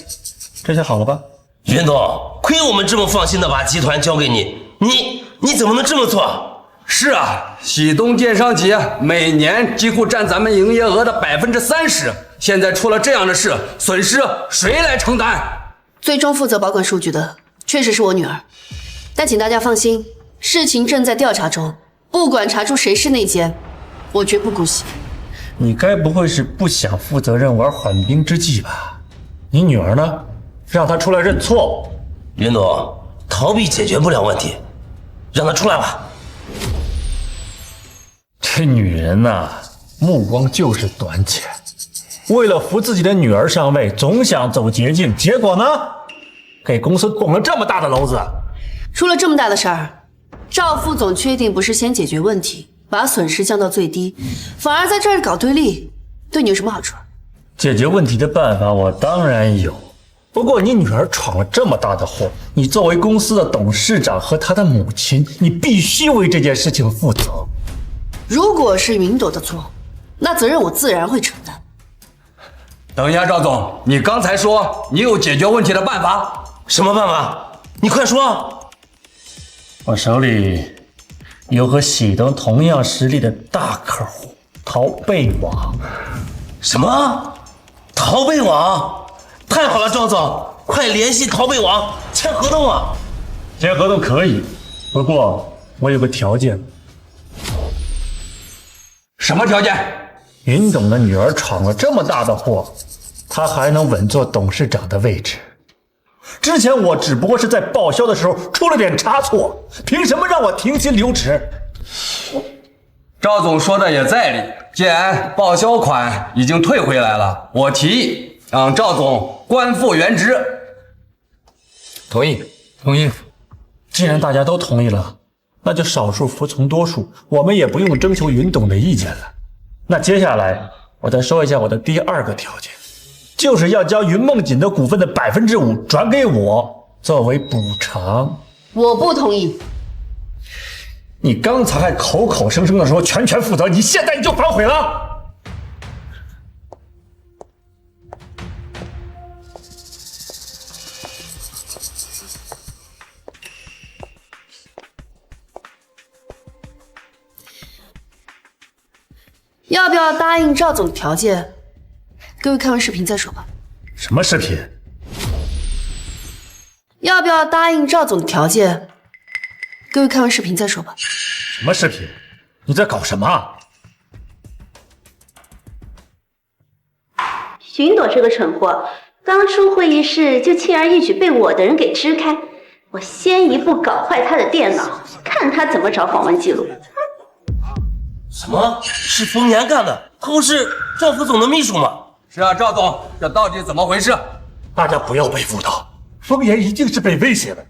这下好了吧？云董，亏我们这么放心的把集团交给你，你怎么能这么做？是啊，启东电商节每年几乎占咱们营业额的30%，现在出了这样的事，损失谁来承担？最终负责保管数据的确实是我女儿，但请大家放心，事情正在调查中，不管查出谁是内奸，我绝不姑息。你该不会是不想负责任玩缓兵之计吧？你女儿呢？让她出来认错。云董，逃避解决不了问题，让她出来吧。这女人呐，目光就是短浅，为了扶自己的女儿上位，总想走捷径，结果呢，给公司捅了这么大的篓子。出了这么大的事儿，赵副总确定不是先解决问题，把损失降到最低，反而在这儿搞对立，对你有什么好处？解决问题的办法我当然有，不过你女儿闯了这么大的祸，你作为公司的董事长和她的母亲，你必须为这件事情负责。如果是云朵的错，那责任我自然会承担。等一下，赵总，你刚才说你有解决问题的办法？什么办法？你快说！我手里有和喜东同样实力的大客户淘贝网。什么？淘贝网？太好了，赵总，快联系淘贝网签合同啊！签合同可以，不过我有个条件。什么条件？云董的女儿闯了这么大的祸，她还能稳坐董事长的位置。之前我只不过是在报销的时候出了点差错，凭什么让我停薪留职？赵总说的也在理，既然报销款已经退回来了，我提议让赵总官复原职。同意，同意。既然大家都同意了，那就少数服从多数，我们也不用征求云董的意见了。那接下来我再说一下我的第二个条件，就是要将云梦锦的股份的5%转给我作为补偿。我不同意。你刚才还口口声声的说全权负责，你现在你就反悔了？要不要答应赵总的条件？各位看完视频再说吧。什么视频？要不要答应赵总的条件？各位看完视频再说吧。什么视频？你在搞什么？云朵这个蠢货，当初会议室就轻而易举被我的人给支开，我先一步搞坏他的电脑，看他怎么找访问记录。什么？是风言干的？他不是赵副总的秘书吗？是啊，赵总，这到底怎么回事？大家不要被误导，风言一定是被威胁的。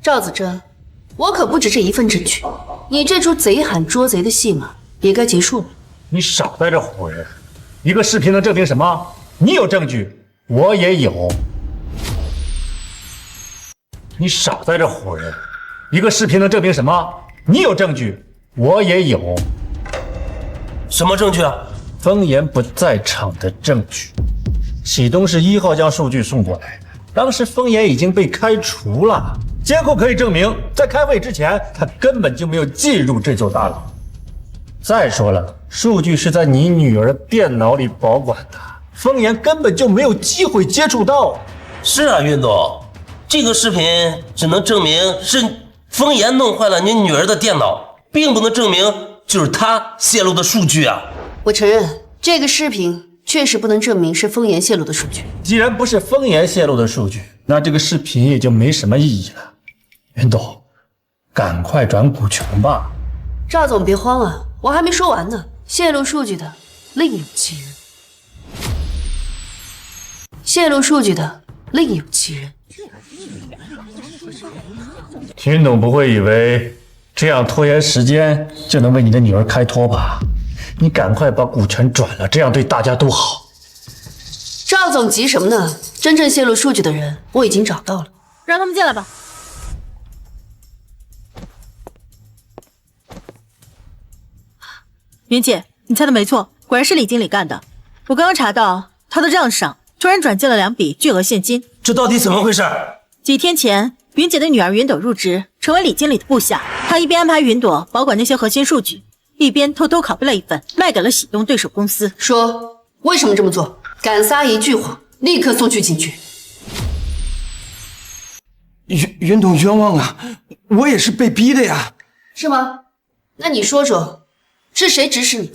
赵子珍，我可不止这一份证据，你这出贼喊捉贼的戏码也该结束了。你少在这唬人！一个视频能证明什么？你有证据，我也有。你少在这唬人！一个视频能证明什么？你有证据，我也有。什么证据啊？风言不在场的证据。启东是1号将数据送过来的，当时风言已经被开除了。监控可以证明，在开会之前，他根本就没有进入这座大楼。再说了，数据是在你女儿电脑里保管的，风言根本就没有机会接触到。是啊，云总，这个视频只能证明是风言弄坏了你女儿的电脑，并不能证明就是他泄露的数据啊。我承认，这个视频确实不能证明是风言泄露的数据。既然不是风言泄露的数据，那这个视频也就没什么意义了。云董，赶快转股权吧。赵总别慌啊，我还没说完呢。泄露数据的另有其人，泄露数据的另有其人。云董不会以为这样拖延时间就能为你的女儿开脱吧？你赶快把股权转了，这样对大家都好。赵总急什么呢？真正泄露数据的人我已经找到了，让他们进来吧。云姐，你猜的没错，果然是李经理干的。我刚刚查到他的账上突然转进了2笔巨额现金，这到底怎么回事？几天前，云姐的女儿云朵入职，成为李经理的部下。她一边安排云朵保管那些核心数据，一边偷偷拷贝了一份，卖给了喜东对手公司。说为什么这么做？敢撒一句谎，立刻送去警局。云董冤枉啊！我也是被逼的呀。是吗？那你说说，是谁指使你的？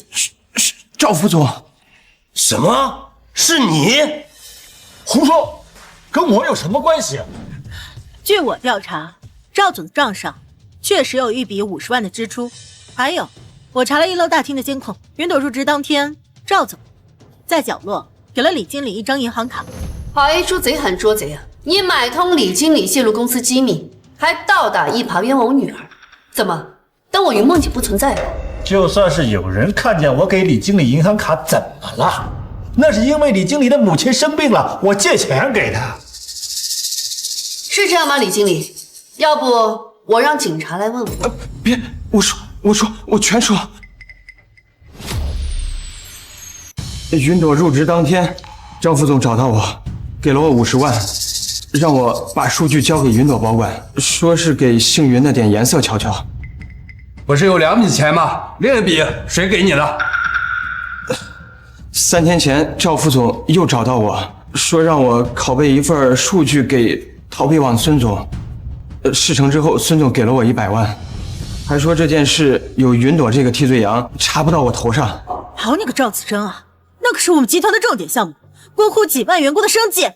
是赵副总。什么？是你？胡说，跟我有什么关系？据我调查，赵总的账上确实有一笔50万的支出，还有我查了1楼大厅的监控，云朵入职当天，赵总在角落给了李经理一张银行卡。好一出贼喊捉贼啊！你买通李经理泄露公司机密，还倒打一耙冤枉我女儿，怎么当我云梦姐不存在了？就算是有人看见我给李经理银行卡，怎么了？那是因为李经理的母亲生病了，我借钱给他。是这样吗，李经理？要不我让警察来问问。别，我全说。云朵入职当天，赵副总找到我，给了我50万，让我把数据交给云朵保管，说是给姓云的点颜色瞧瞧。不是有2笔钱吗？另一笔谁给你的？3天前，赵副总又找到我，说让我拷贝一份数据给逃避网孙总。事成之后，孙总给了我100万，还说这件事有云朵这个替罪羊，查不到我头上。好你个赵子珍啊，那可是我们集团的重点项目，关乎几万员工的生计，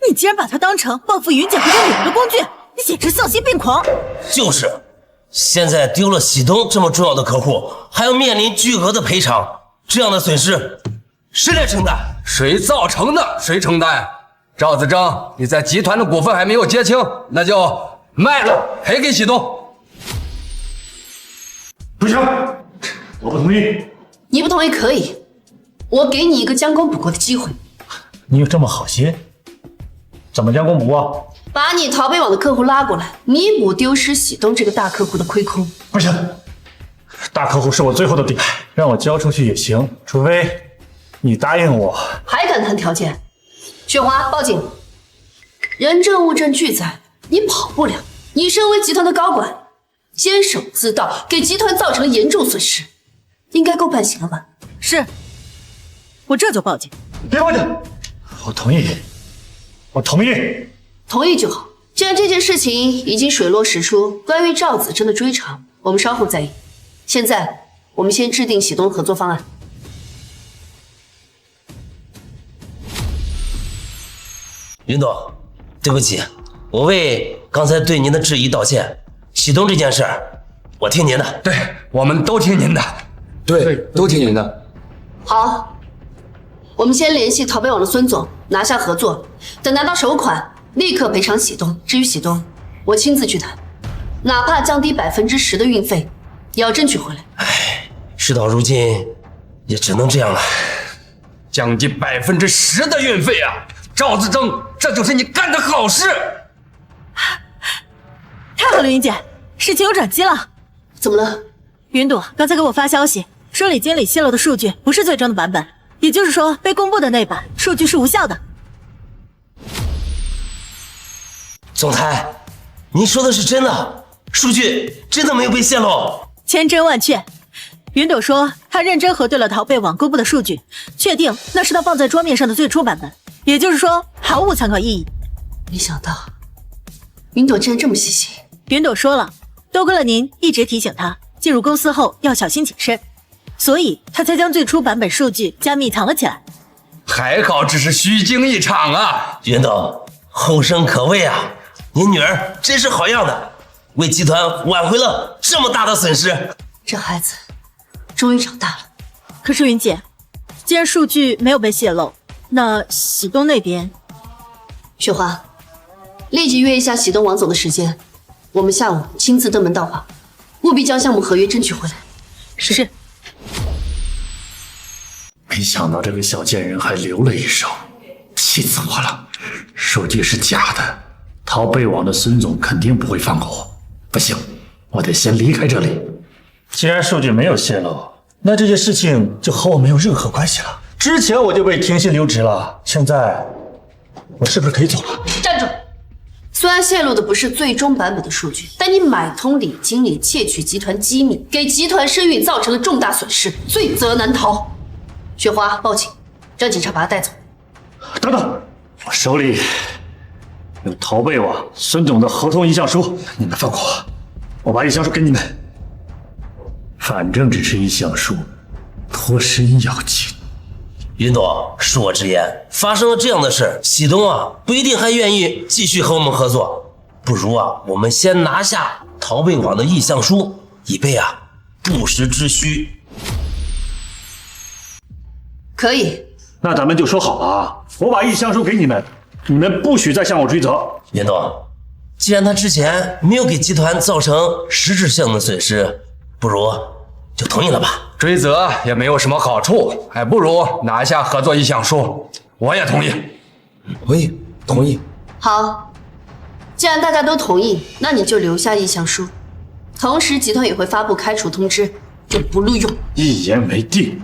你竟然把它当成报复云姐和她女儿的工具，你简直丧心病狂！就是，现在丢了喜东这么重要的客户，还要面临巨额的赔偿，这样的损失谁来承担？谁造成的谁承担。赵子征，你在集团的股份还没有结清，那就卖了赔给喜东。不行，我不同意。你不同意可以，我给你一个将功补过的机会。你有这么好心？怎么将功补过？把你淘贝网的客户拉过来，弥补丢失喜东这个大客户的亏空。不行，大客户是我最后的底牌，让我交出去也行，除非你答应我。还敢谈条件？雪华，报警！人证物证俱在，你跑不了。你身为集团的高管，监守自盗，给集团造成了严重损失，应该够判刑了吧？是，我这就报警。别报警！我同意，我同意。同意就好。既然这件事情已经水落石出，关于赵子珍的追偿，我们稍后再议。现在，我们先制定喜东合作方案。云总，对不起，我为刚才对您的质疑道歉。启动这件事儿，我听您的。对，我们都听您的。对，都听您的。好，我们先联系淘贝网的孙总，拿下合作。等拿到首款，立刻赔偿喜东。至于喜东，我亲自去谈，哪怕降低10%的运费，也要争取回来。事到如今，也只能这样了。降低10%的运费啊！赵子征，这就是你干的好事。太好了，云姐，事情有转机了。怎么了？云朵刚才给我发消息，说李经理泄露的数据不是最终的版本，也就是说被公布的那版数据是无效的。总裁，您说的是真的？数据真的没有被泄露？千真万确。云朵说他认真核对了淘贝网公布的数据，确定那是他放在桌面上的最初版本，也就是说毫无参考意义。没想到云朵竟然这么细心。云朵说了，多亏了您一直提醒他进入公司后要小心谨慎，所以他才将最初版本数据加密藏了起来。还好只是虚惊一场啊！云董，后生可畏啊！您女儿真是好样的，为集团挽回了这么大的损失。这孩子终于长大了。可是云姐，既然数据没有被泄露，那喜东那边……雪花，立即约一下喜东王总的时间，我们下午亲自登门到访，务必将项目合约争取回来。是。没想到这个小贱人还留了一手，气死我了！数据是假的，淘贝网的孙总肯定不会放过我。不行，我得先离开这里。既然数据没有泄露，那这件事情就和我没有任何关系了。之前我就被停薪留职了，现在我是不是可以走了？站住！虽然泄露的不是最终版本的数据，但你买通李经理窃取集团机密，给集团声誉造成了重大损失，罪责难逃。雪花，报警，让警察把他带走。等等，我手里有淘贝网孙总的合同意向书，你们放过我，我把意向书给你们。反正只是意向书，脱身要紧。云董，恕我直言，发生了这样的事，喜东啊不一定还愿意继续和我们合作。不如啊，我们先拿下淘贝网的意向书，以备啊不时之需。可以，那咱们就说好了啊，我把意向书给你们，你们不许再向我追责。云董，既然他之前没有给集团造成实质性的损失，不如就同意了吧。追责也没有什么好处，还不如拿下合作意向书。我也同意。同意。好，既然大家都同意，那你就留下意向书，同时集团也会发布开除通知，就不录用。一言为定。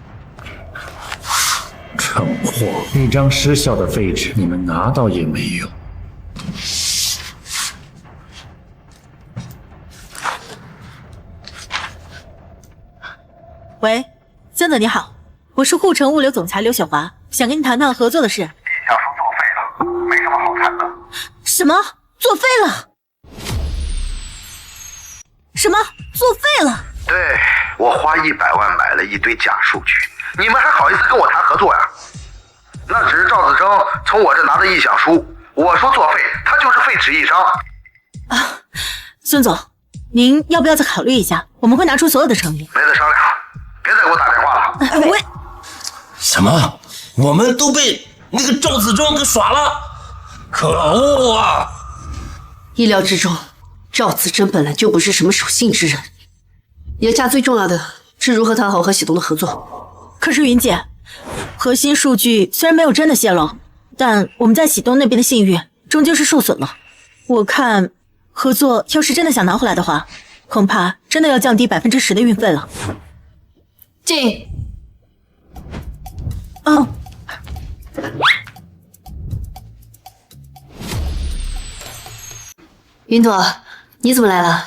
蠢货，一张失效的废纸，你们拿到也没用。喂，森子你好，我是护城物流总裁刘雪华，想跟你谈谈合作的事。意向书作废了，没什么好谈的。什么？作废了？什么？作废了？对，我花100万买了一堆假数据，你们还好意思跟我谈合作呀？那只是赵子征从我这拿的意向书，我说作废，他就是废纸一张。啊，孙总，您要不要再考虑一下？我们会拿出所有的诚意。没得商量，别再给我打电话了。喂，什么？我们都被那个赵子征给耍了？可恶啊！意料之中，赵子征本来就不是什么守信之人。眼下最重要的是如何谈好和喜东的合作。可是云姐，核心数据虽然没有真的泄露，但我们在喜东那边的信誉终究是受损了。我看合作要是真的想拿回来的话，恐怕真的要降低10%的运费了。进。哦。云朵，你怎么来了？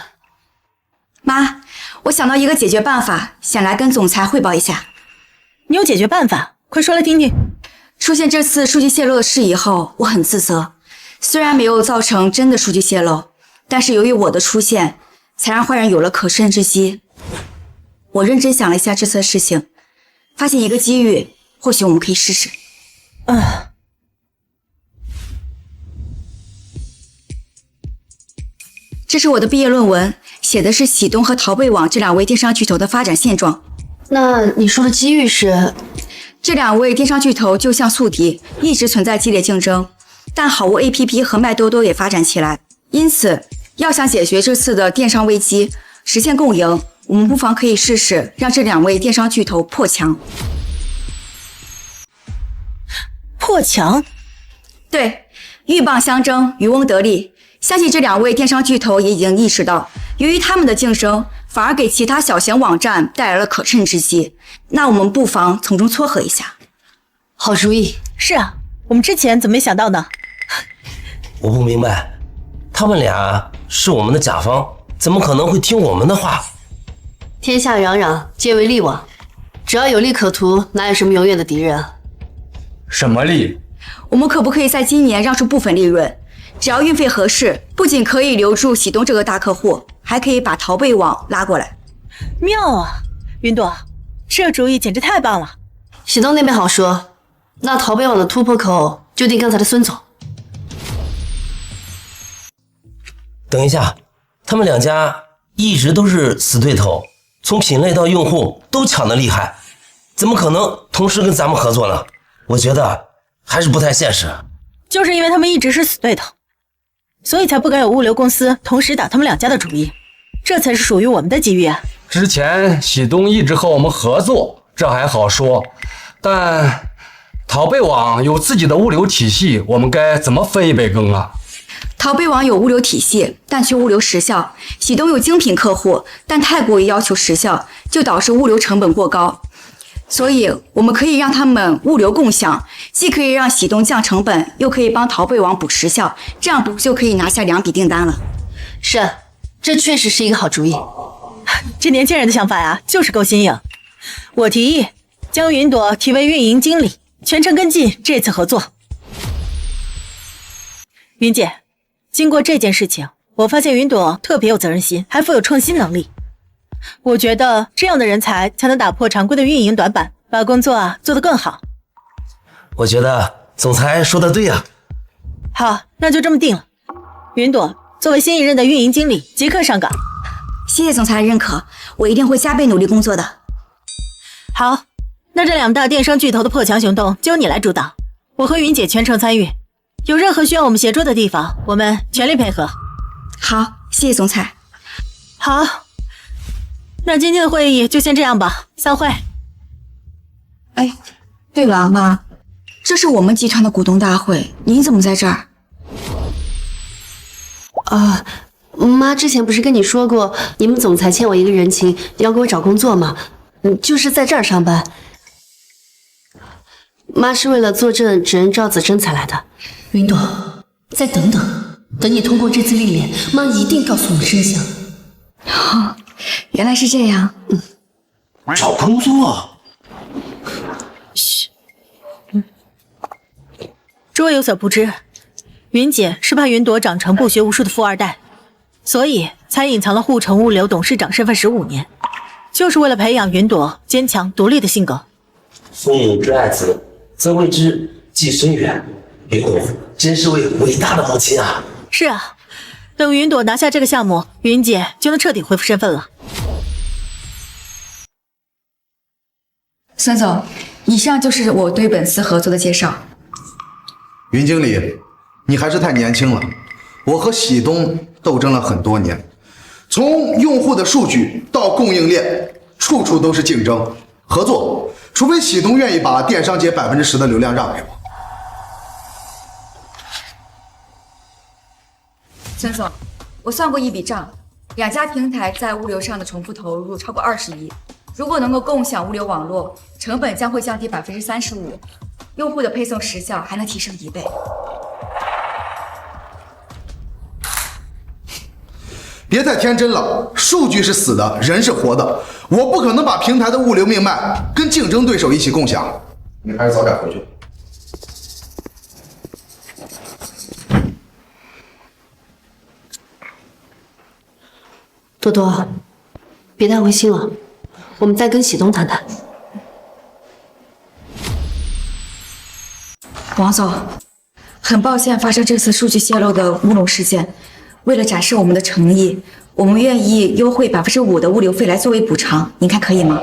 妈，我想到一个解决办法，想来跟总裁汇报一下。你有解决办法？快说来听听。出现这次数据泄露的事以后，我很自责。虽然没有造成真的数据泄露，但是由于我的出现，才让坏人有了可乘之机。我认真想了一下这次的事情，发现一个机遇，或许我们可以试试。这是我的毕业论文，写的是喜东和淘贝网这两位电商巨头的发展现状。那你说的机遇是？这两位电商巨头就像宿敌，一直存在激烈竞争，但好物 APP 和麦多多也发展起来。因此，要想解决这次的电商危机，实现共赢，我们不妨可以试试让这两位电商巨头破墙。破墙？对，鹬蚌相争，渔翁得利。相信这两位电商巨头也已经意识到，由于他们的竞争，反而给其他小型网站带来了可乘之机。那我们不妨从中撮合一下。好主意。是啊，我们之前怎么没想到呢？我不明白，他们俩是我们的甲方，怎么可能会听我们的话？天下攘攘，皆为利往，只要有利可图，哪有什么永远的敌人啊？什么利？我们可不可以在今年让出部分利润？只要运费合适，不仅可以留住喜东这个大客户，还可以把淘贝网拉过来。妙啊，云朵，这主意简直太棒了。喜东那边好说，那淘贝网的突破口就定刚才的孙总。等一下，他们两家一直都是死对头，从品类到用户都抢得厉害，怎么可能同时跟咱们合作呢？我觉得还是不太现实。就是因为他们一直是死对头，所以才不敢有物流公司同时打他们两家的主意，这才是属于我们的机遇啊！之前喜东一直和我们合作，这还好说，但淘贝网有自己的物流体系，我们该怎么分一杯羹啊？淘贝网有物流体系，但缺物流时效；喜东有精品客户，但太过于要求时效，就导致物流成本过高。所以我们可以让他们物流共享，既可以让喜东降成本，又可以帮淘贝网补时效，这样不就可以拿下2笔订单了？是，这确实是一个好主意。这年轻人的想法呀，就是够新颖。我提议将云朵提为运营经理，全程跟进这次合作。云姐，经过这件事情，我发现云朵特别有责任心，还富有创新能力。我觉得这样的人才才能打破常规的运营短板，把工作做得更好。我觉得总裁说的对呀。好，那就这么定了。云朵作为新一任的运营经理，即刻上岗。谢谢总裁的认可，我一定会加倍努力工作的。好，那这两大电商巨头的破墙行动就由你来主导，我和云姐全程参与。有任何需要我们协助的地方，我们全力配合。好，谢谢总裁。好。那今天的会议就先这样吧，散会。哎，对了，妈，这是我们集团的股东大会，您怎么在这儿？妈之前不是跟你说过，你们总裁欠我一个人情，要给我找工作吗？就是在这儿上班。妈是为了坐镇纸人赵子珍才来的。云朵，再等等，等你通过这次历练，妈一定告诉你真相。哦，原来是这样。找工作？嘘。诸位有所不知，云姐是怕云朵长成不学无术的富二代，所以才隐藏了护城物流董事长身份15年，就是为了培养云朵坚强独立的性格。父母之爱子，则为之计深远。云朵真是位伟大的母亲啊！是啊，等云朵拿下这个项目，云姐就能彻底恢复身份了。孙总，以上就是我对本次合作的介绍。云经理，你还是太年轻了。我和喜东斗争了很多年，从用户的数据到供应链，处处都是竞争。合作，除非喜东愿意把电商节10%的流量让给我。孙总，我算过一笔账，两家平台在物流上的重复投入超过20亿，如果能够共享物流网络，成本将会降低35%，用户的配送时效还能提升1倍。别太天真了，数据是死的，人是活的，我不可能把平台的物流命脉跟竞争对手一起共享。你还是早点回去。多多，别太灰心了，我们再跟喜东谈谈。王总，很抱歉发生这次数据泄露的乌龙事件，为了展示我们的诚意，我们愿意优惠5%的物流费来作为补偿，您看可以吗？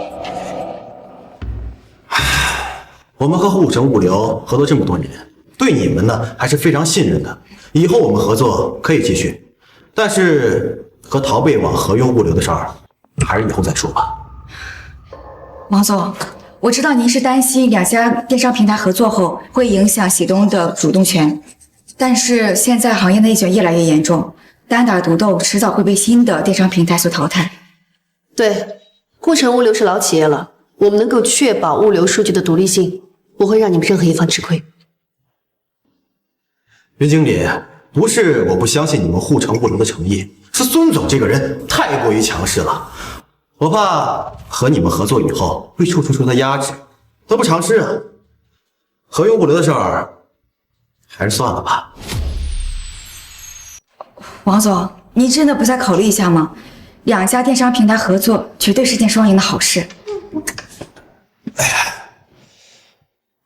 我们和护城物流合作这么多年，对你们呢还是非常信任的。以后我们合作可以继续，但是和陶贝网合用物流的事儿，还是以后再说吧。王总，我知道您是担心2家电商平台合作后会影响喜东的主动权，但是现在行业内卷越来越严重，单打独斗迟早会被新的电商平台所淘汰。对，护城物流是老企业了，我们能够确保物流数据的独立性，不会让你们任何一方吃亏。云经理，不是我不相信你们护城物流的诚意，是孙总这个人太过于强势了，我怕和你们合作以后会处处受他压制，得不偿失啊。合用物流的事儿，还是算了吧。王总，您真的不再考虑一下吗？2家电商平台合作绝对是件双赢的好事。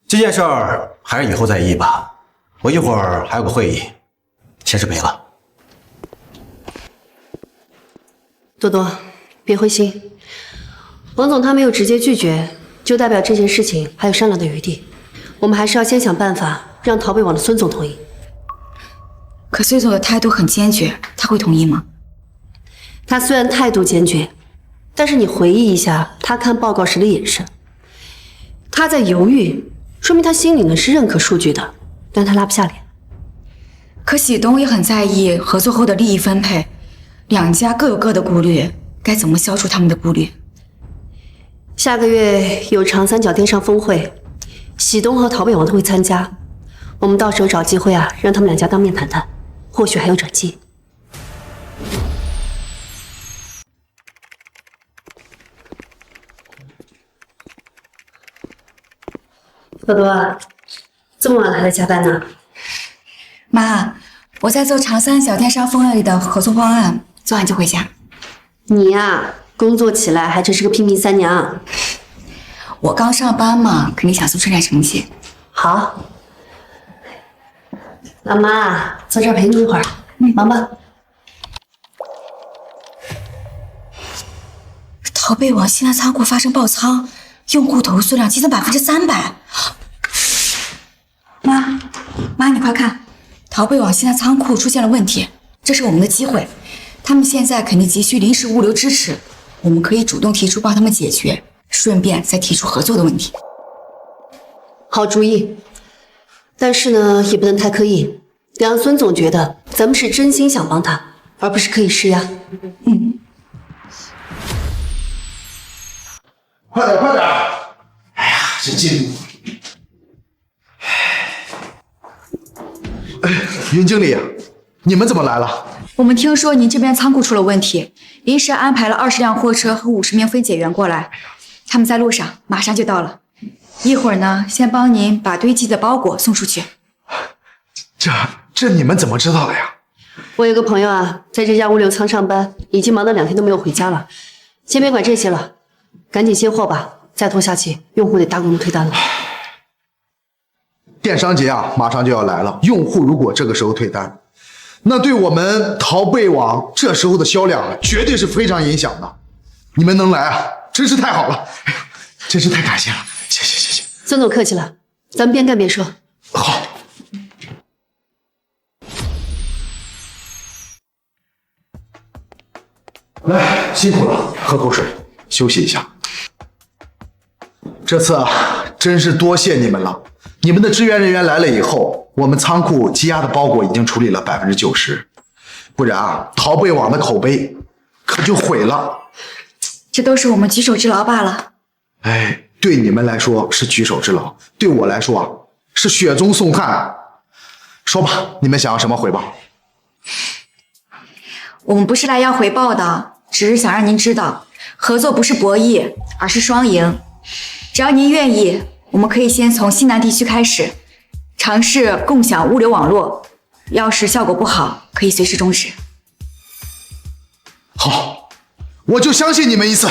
这件事儿还是以后再议吧，我一会儿还有个会议，先失陪了。多多，别灰心，王总他没有直接拒绝，就代表这件事情还有商量的余地。我们还是要先想办法让陶贝网的孙总同意。可孙总的态度很坚决，他会同意吗？他虽然态度坚决，但是你回忆一下他看报告时的眼神，他在犹豫，说明他心里呢是认可数据的，但他拉不下脸。可喜东也很在意合作后的利益分配，2家各有各的顾虑，该怎么消除他们的顾虑？下个月有长三角电商峰会，喜东和陶贝网都会参加，我们到时候找机会啊，让他们2家当面谈谈，或许还有转机。多多，这么晚还在加班呢？妈，我在做长三角电商峰会的合作方案，做完就回家。你呀，工作起来还真是个拼命三娘。我刚上班嘛，肯定想做出点成绩。好，老妈坐这儿陪你一会儿，忙吧。陶贝网西南仓库发生爆仓，用户投诉量激增300%。妈，你快看，陶贝网西南仓库出现了问题，这是我们的机会。他们现在肯定急需临时物流支持，我们可以主动提出帮他们解决，顺便再提出合作的问题。好主意，但是呢，也不能太刻意，得让孙总觉得咱们是真心想帮他，而不是刻意施压。快点快点！哎呀，这进度！云经理，你们怎么来了？我们听说您这边仓库出了问题，临时安排了20辆货车和50名分拣员过来，他们在路上，马上就到了。一会儿呢，先帮您把堆积的包裹送出去。这你们怎么知道的呀？我有个朋友啊，在这家物流仓上班，已经忙得2天都没有回家了。先别管这些了，赶紧卸货吧，再拖下去，用户得大规模退单了。电商节啊，马上就要来了。用户如果这个时候退单，那对我们陶贝网这时候的销量绝对是非常影响的。你们能来啊，真是太好了！哎呀，真是太感谢了，谢谢谢谢。孙总客气了，咱们边干边说。好。来，辛苦了，喝口水，休息一下。这次啊，真是多谢你们了。你们的支援人员来了以后，我们仓库积压的包裹已经处理了90%，不然啊，陶贝网的口碑可就毁了。这都是我们举手之劳罢了。哎，对你们来说是举手之劳，对我来说啊，是雪中送炭。说吧，你们想要什么回报？我们不是来要回报的，只是想让您知道，合作不是博弈，而是双赢。只要您愿意，我们可以先从西南地区开始，尝试共享物流网络。要是效果不好，可以随时终止。好，我就相信你们一次。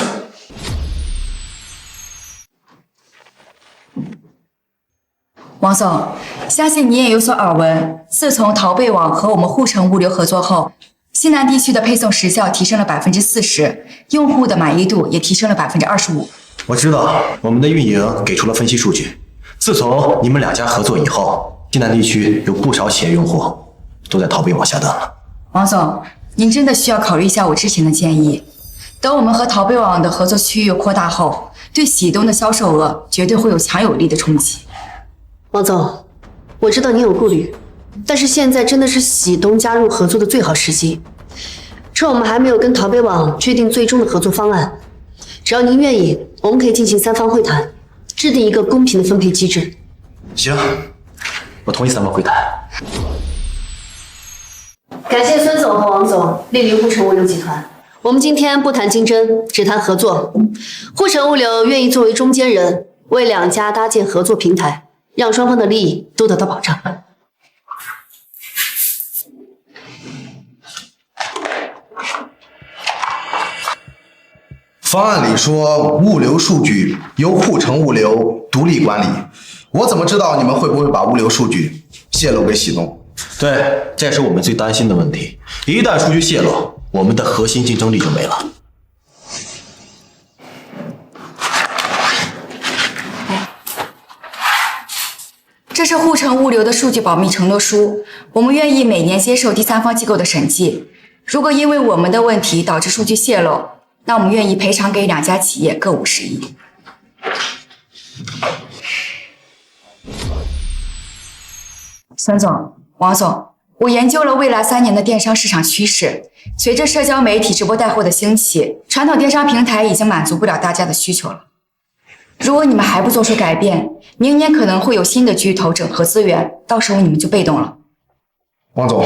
王总，相信你也有所耳闻，自从陶贝网和我们护城物流合作后，西南地区的配送时效提升了40%，用户的满意度也提升了25%。我知道我们的运营给出了分析数据，自从你们两家合作以后，西南地区有不少企业用户都在淘贝网下单了。王总，您真的需要考虑一下我之前的建议。等我们和淘贝网的合作区域扩大后，对喜东的销售额绝对会有强有力的冲击。王总，我知道你有顾虑，但是现在真的是喜东加入合作的最好时机。趁我们还没有跟淘贝网确定最终的合作方案，只要您愿意，我们可以进行3方会谈，制定一个公平的分配机制。行，我同意3方会谈。感谢孙总和王总莅临沪城物流集团。我们今天不谈竞争，只谈合作。沪城物流愿意作为中间人，为两家搭建合作平台，让双方的利益都得到保障。方案里说物流数据由沪城物流独立管理，我怎么知道你们会不会把物流数据泄露给喜东？对，这是我们最担心的问题。一旦数据泄露，我们的核心竞争力就没了。这是沪城物流的数据保密承诺书，我们愿意每年接受第3方机构的审计。如果因为我们的问题导致数据泄露，那我们愿意赔偿给2家企业各50亿。孙总、王总，我研究了未来3年的电商市场趋势。随着社交媒体直播带货的兴起，传统电商平台已经满足不了大家的需求了。如果你们还不做出改变，明年可能会有新的巨头整合资源，到时候你们就被动了。王总，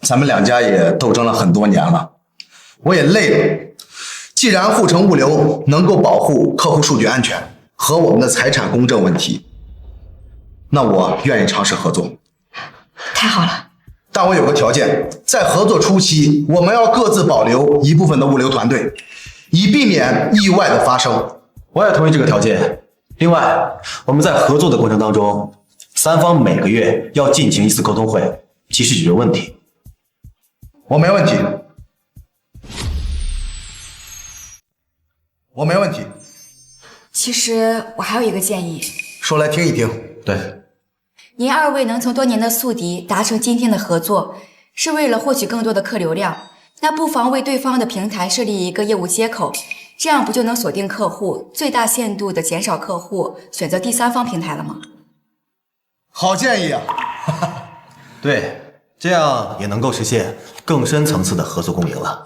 咱们2家也斗争了很多年了，我也累了。既然沪城物流能够保护客户数据安全和我们的财产公证问题，那我愿意尝试合作。太好了，但我有个条件，在合作初期，我们要各自保留一部分的物流团队，以避免意外的发生。我也同意这个条件。另外，我们在合作的过程当中，3方每个月要进行1次沟通会，及时解决问题。我没问题。我没问题。其实我还有一个建议，说来听一听。对，您2位能从多年的宿敌达成今天的合作，是为了获取更多的客流量，那不妨为对方的平台设立一个业务接口，这样不就能锁定客户，最大限度的减少客户选择第3方平台了吗？好建议啊！对，这样也能够实现更深层次的合作共赢了。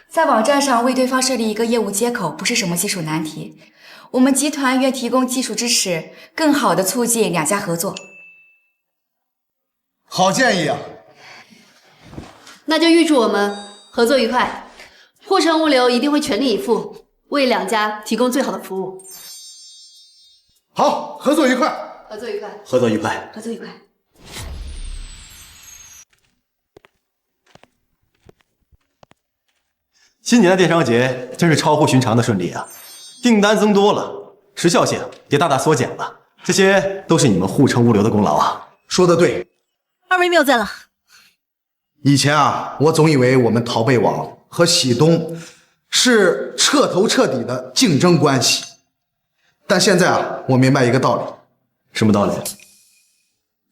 在网站上为对方设立一个业务接口不是什么技术难题，我们集团愿提供技术支持，更好的促进2家合作。好建议啊！那就预祝我们合作愉快，沪城物流一定会全力以赴，为2家提供最好的服务。好，合作愉快！合作愉快！合作愉快！合作愉快！今年的电商节真是超乎寻常的顺利啊，订单增多了，时效性也大大缩减了，这些都是你们沪城物流的功劳啊！说得对。2位谬赞了。以前啊，我总以为我们淘贝网和喜东是彻头彻底的竞争关系，但现在啊，我明白一个道理。什么道理？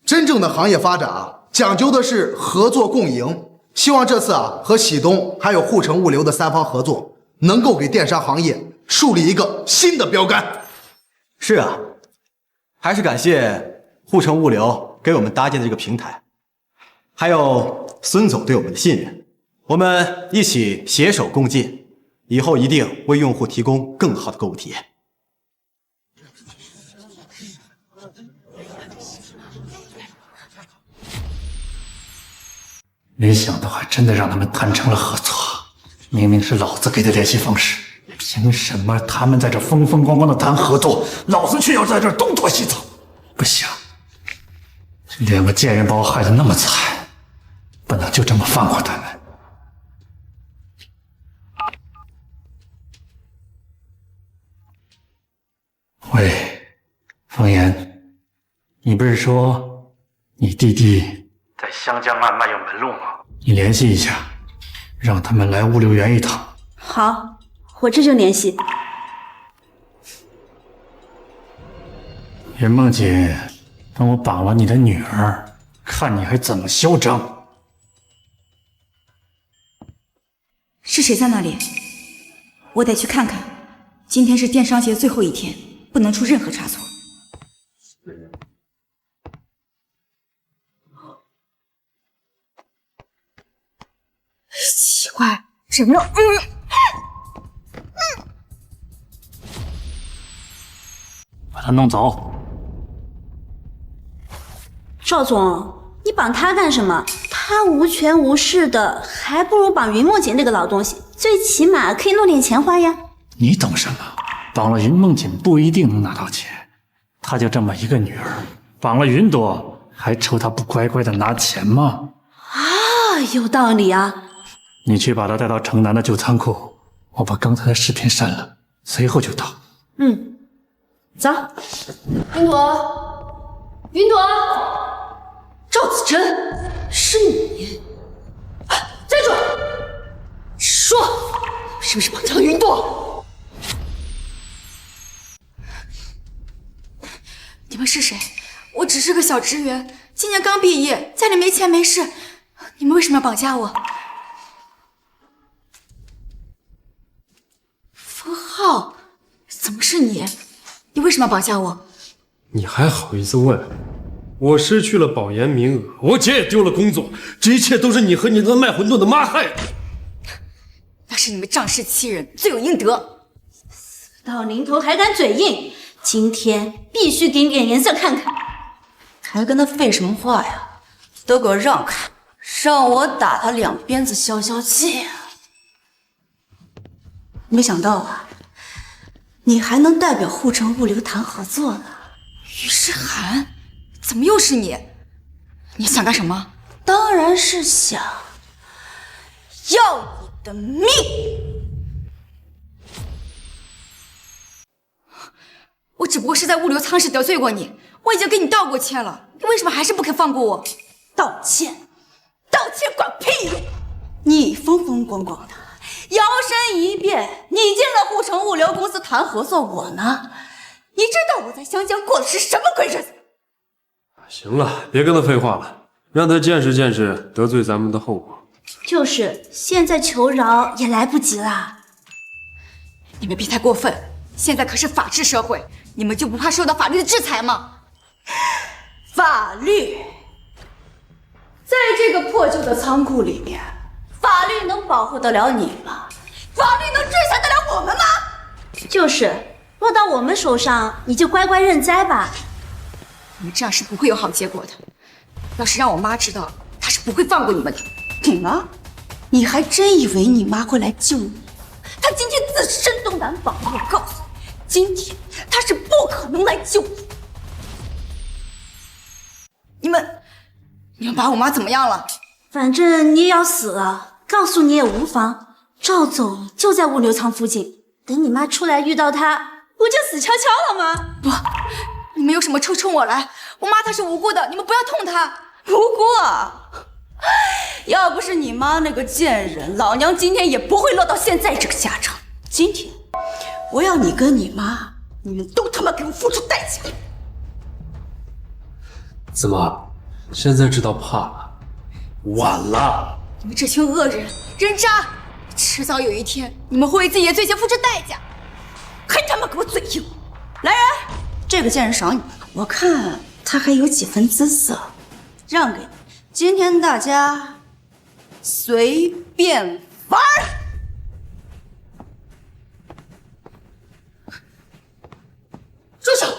真正的行业发展啊，讲究的是合作共赢。希望这次啊，和喜东还有沪城物流的3方合作，能够给电商行业树立一个新的标杆。是啊，还是感谢沪城物流给我们搭建的这个平台，还有孙总对我们的信任，我们一起携手共进，以后一定为用户提供更好的购物体验。没想到还真的让他们谈成了合作，明明是老子给的联系方式，凭什么他们在这风风光光的谈合作，老子却要在这东躲西藏？不行，这2个贱人把我害得那么惨，不能就这么放过他们。喂，方言，你不是说你弟弟在湘江岸卖有门路吗？你联系一下，让他们来物流园一趟。好，我这就联系。云梦姐，让我绑了你的女儿，看你还怎么嚣张！是谁在那里？我得去看看。今天是电商节最后一天，不能出任何差错。奇怪，怎么了？把他弄走。赵总，你绑他干什么？他无权无势的，还不如绑云梦姐那个老东西，最起码可以弄点钱花呀。你懂什么？绑了云梦锦不一定能拿到钱，她就这么一个女儿，绑了云朵还愁她不乖乖的拿钱吗？啊，有道理啊。你去把她带到城南的旧仓库，我把刚才的视频删了，随后就到。嗯，走。云朵，云朵，赵子珍，是你！站住！说，是不是绑架了云朵？你们是谁？我只是个小职员，今年刚毕业，家里没钱没势，你们为什么要绑架我？封浩，怎么是你？你为什么要绑架我？你还好意思问？我失去了保研名额，我姐也丢了工作，这一切都是你和你那卖馄饨的妈害的。那是你们仗势欺人，罪有应得。死到临头还敢嘴硬，今天必须给你点颜色看看。还跟他废什么话呀？都给我让开，让我打他两鞭子消消气。没想到啊，你还能代表护城物流谈合作呢。于诗涵，怎么又是你？你想干什么？当然是想要你的命。我只不过是在物流仓室得罪过你，我已经给你道过歉了，你为什么还是不肯放过我？道歉？道歉管屁用！你风风光光的，摇身一变，你进了护城物流公司谈合作，我呢？你知道我在湘江过的是什么鬼日子？行了，别跟他废话了，让他见识见识得罪咱们的后果。就是，现在求饶也来不及了。你们别太过分，现在可是法治社会，你们就不怕受到法律的制裁吗？法律，在这个破旧的仓库里面，法律能保护得了你吗？法律能制裁得了我们吗？就是，落到我们手上，你就乖乖认栽吧。你们这样是不会有好结果的。要是让我妈知道，她是不会放过你们的。你呢？你还真以为你妈会来救你？她今天自身都难保，我告诉你，今天她是不可能来救你。你们把我妈怎么样了？反正你也要死了，告诉你也无妨。赵总就在物流仓附近，等你妈出来遇到他，不就死翘翘了吗？不，你们有什么冲我来？我妈她是无辜的，你们不要痛她。无辜啊！要不是你妈那个贱人，老娘今天也不会落到现在这个下场。今天我要你跟你妈，你们都他妈给我付出代价！怎么，现在知道怕了？晚了！你们这群恶人、人渣，迟早有一天你们会为自己的罪行付出代价。还他妈给我嘴硬！来人，这个贱人赏你，我看他还有几分姿色，让给你。今天大家随便玩儿。住手！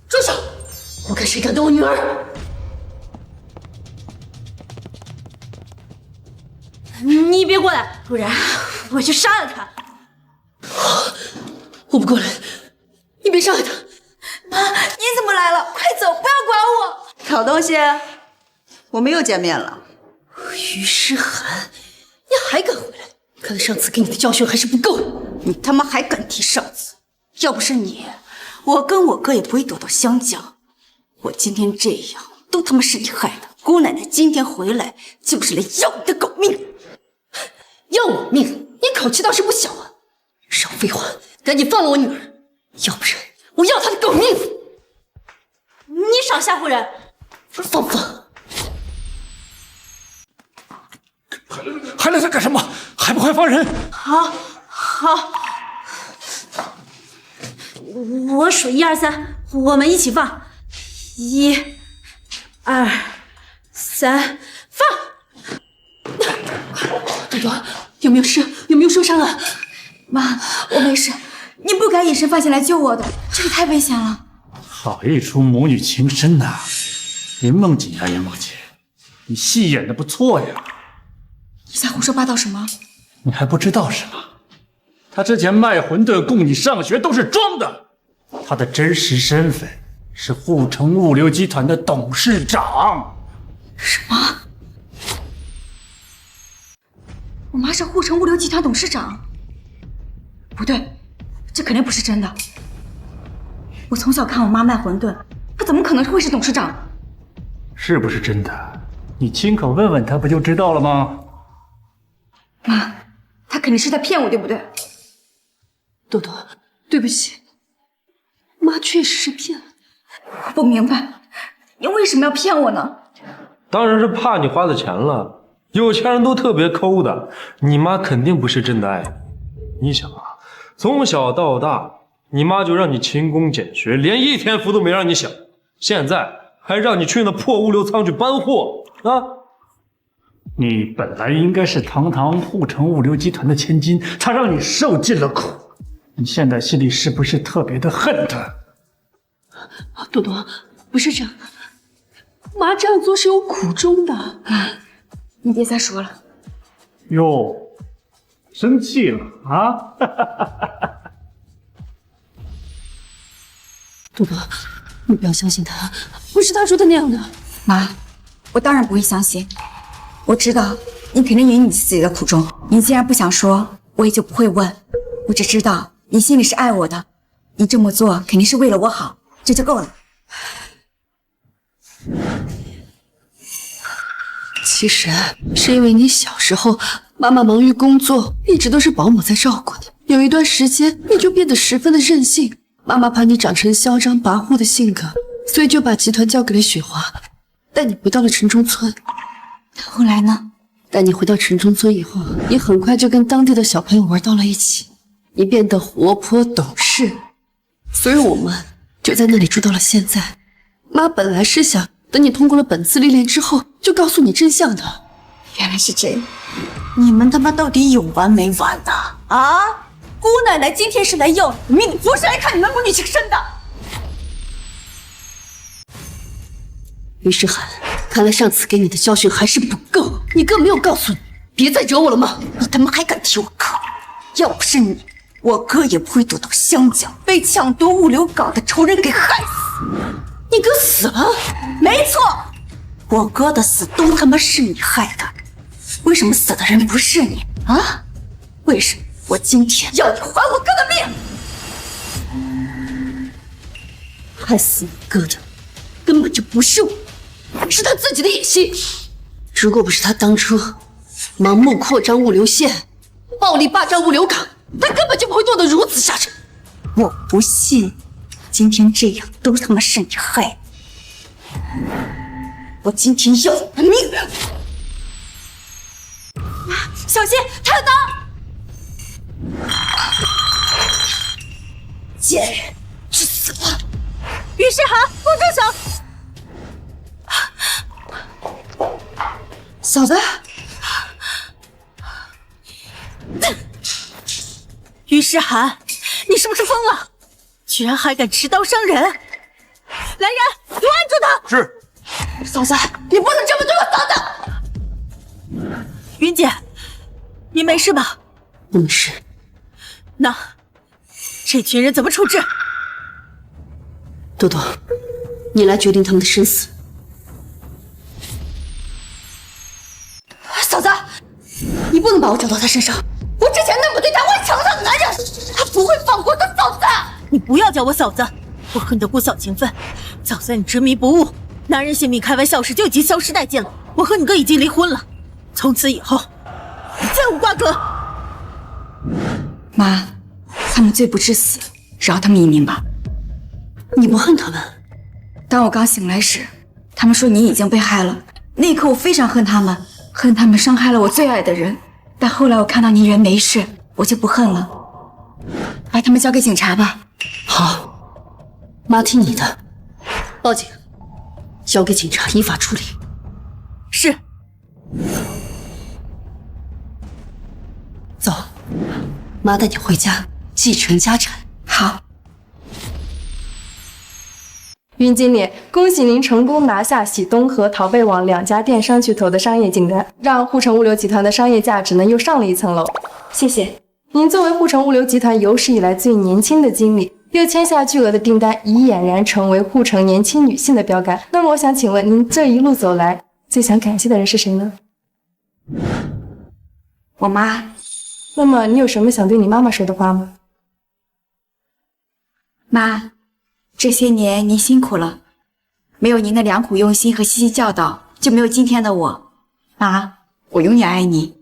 住手！我看谁敢动我女儿！你别过来，不然我就杀了他。我不过来，你别伤害他。妈，你怎么来了？快走，不要管我！好东西，我们又见面了。于诗涵，你还敢回来？看来上次给你的教训还是不够。你他妈还敢提上次？要不是你，我跟我哥也不会躲到湘江。我今天这样，都他妈是你害的。姑奶奶今天回来就是来要你的狗命。要我命？你口气倒是不小啊！少废话，赶紧放了我女儿，要不然我要她的狗命！你少吓唬人！放不放？还来这干什么？还不快放人！好，我数1、2、3，我们一起放。1、2、3，放！朵朵，有没有事？有没有受伤啊？妈，我没事。你不该以身犯险来救我的，这个太危险了。好一出母女情深呐！林梦锦呀，林梦锦，你戏演的不错呀。你在胡说八道什么？你还不知道什么？他之前卖馄饨供你上学都是装的，他的真实身份是护城物流集团的董事长。什么？我妈是护城物流集团董事长？不对，这肯定不是真的。我从小看我妈卖馄饨，她怎么可能会是董事长？是不是真的？你亲口问问他不就知道了吗？妈，她肯定是在骗我，对不对？朵朵，对不起，妈确实是骗了你。我不明白，你为什么要骗我呢？当然是怕你花的钱了。有钱人都特别抠的，你妈肯定不是真的爱你。你想啊，从小到大，你妈就让你勤工俭学，连一天福都没让你享，现在还让你去那破物流仓去搬货啊！你本来应该是堂堂护城物流集团的千金，他让你受尽了苦，你现在心里是不是特别的恨他？朵朵，不是这样的，妈这样做是有苦衷的。你别再说了。哟，生气了啊？朵朵，你不要相信他，不是他说的那样的。妈，我当然不会相信。我知道你肯定有你自己的苦衷，你既然不想说，我也就不会问。我只知道你心里是爱我的，你这么做肯定是为了我好，这就够了。其实是因为你小时候妈妈忙于工作，一直都是保姆在照顾你，有一段时间你就变得十分的任性，妈妈怕你长成嚣张跋扈的性格，所以就把集团交给了雪华，带你回到了城中村。后来呢？带你回到城中村以后，你很快就跟当地的小朋友玩到了一起，你变得活泼懂事，所以我们就在那里住到了现在。妈本来是想等你通过了本次历练之后，就告诉你真相的。原来是这样，你们他妈到底有完没完呐？啊！姑奶奶今天是来要你命，不是来看你们母女情深的。于诗涵，看来上次给你的教训还是不够，你哥没有告诉你别再惹我了吗？你他妈还敢提我哥？要不是你，我哥也不会躲到湘江，被抢夺物流港的仇人给害死。你哥死了？没错，我哥的死都他妈是你害的。为什么死的人不是你啊？为什么我今天要你还我哥的命？害死你哥的根本就不是我，是他自己的野心。如果不是他当初盲目扩张物流线，暴力霸占物流港，他根本就不会落得如此下场。我不信今天这样都他妈是你害的。我今天要你的命！小心，他有刀！贱人，去死吧！于诗涵，给我住手！嫂子，于诗涵，你是不是疯了？居然还敢持刀伤人！来人，给我按住他！是。嫂子，你不能这么对我嫂子！云姐，你没事吧？不没事。那这群人怎么处置？朵朵，你来决定他们的生死。嫂子，你不能把我找到他身上。我之前那么对他，我是强大的男人，他不会放过他。嫂子，你不要叫我嫂子，我恨得姑嫂情分，早在你执迷不悟，拿人性命开玩笑时就已经消失殆尽了。我和你哥已经离婚了，从此以后再无瓜葛。妈，他们罪不至死，饶他们一命吧。你不恨他们？当我刚醒来时，他们说你已经被害了，那一刻我非常恨他们，恨他们伤害了我最爱的人。但后来我看到你人没事，我就不恨了。把他们交给警察吧。好，妈听你的。报警，交给警察依法处理。是。走，妈带你回家继承家产。好。云经理，恭喜您成功拿下喜东和淘贝网2家电商巨头的商业订单，让沪城物流集团的商业价值呢又上了一层楼。谢谢。您作为沪城物流集团有史以来最年轻的经理，又签下巨额的订单，已俨然成为沪城年轻女性的标杆。那么我想请问，您这一路走来，最想感谢的人是谁呢？我妈。那么你有什么想对你妈妈说的话吗？妈，这些年您辛苦了，没有您的良苦用心和细细教导，就没有今天的我。妈，我永远爱你。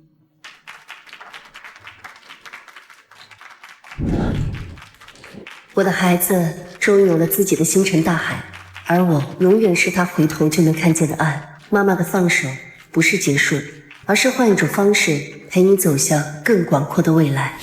我的孩子终于有了自己的星辰大海，而我永远是他回头就能看见的岸。妈妈的放手不是结束，而是换一种方式陪你走向更广阔的未来。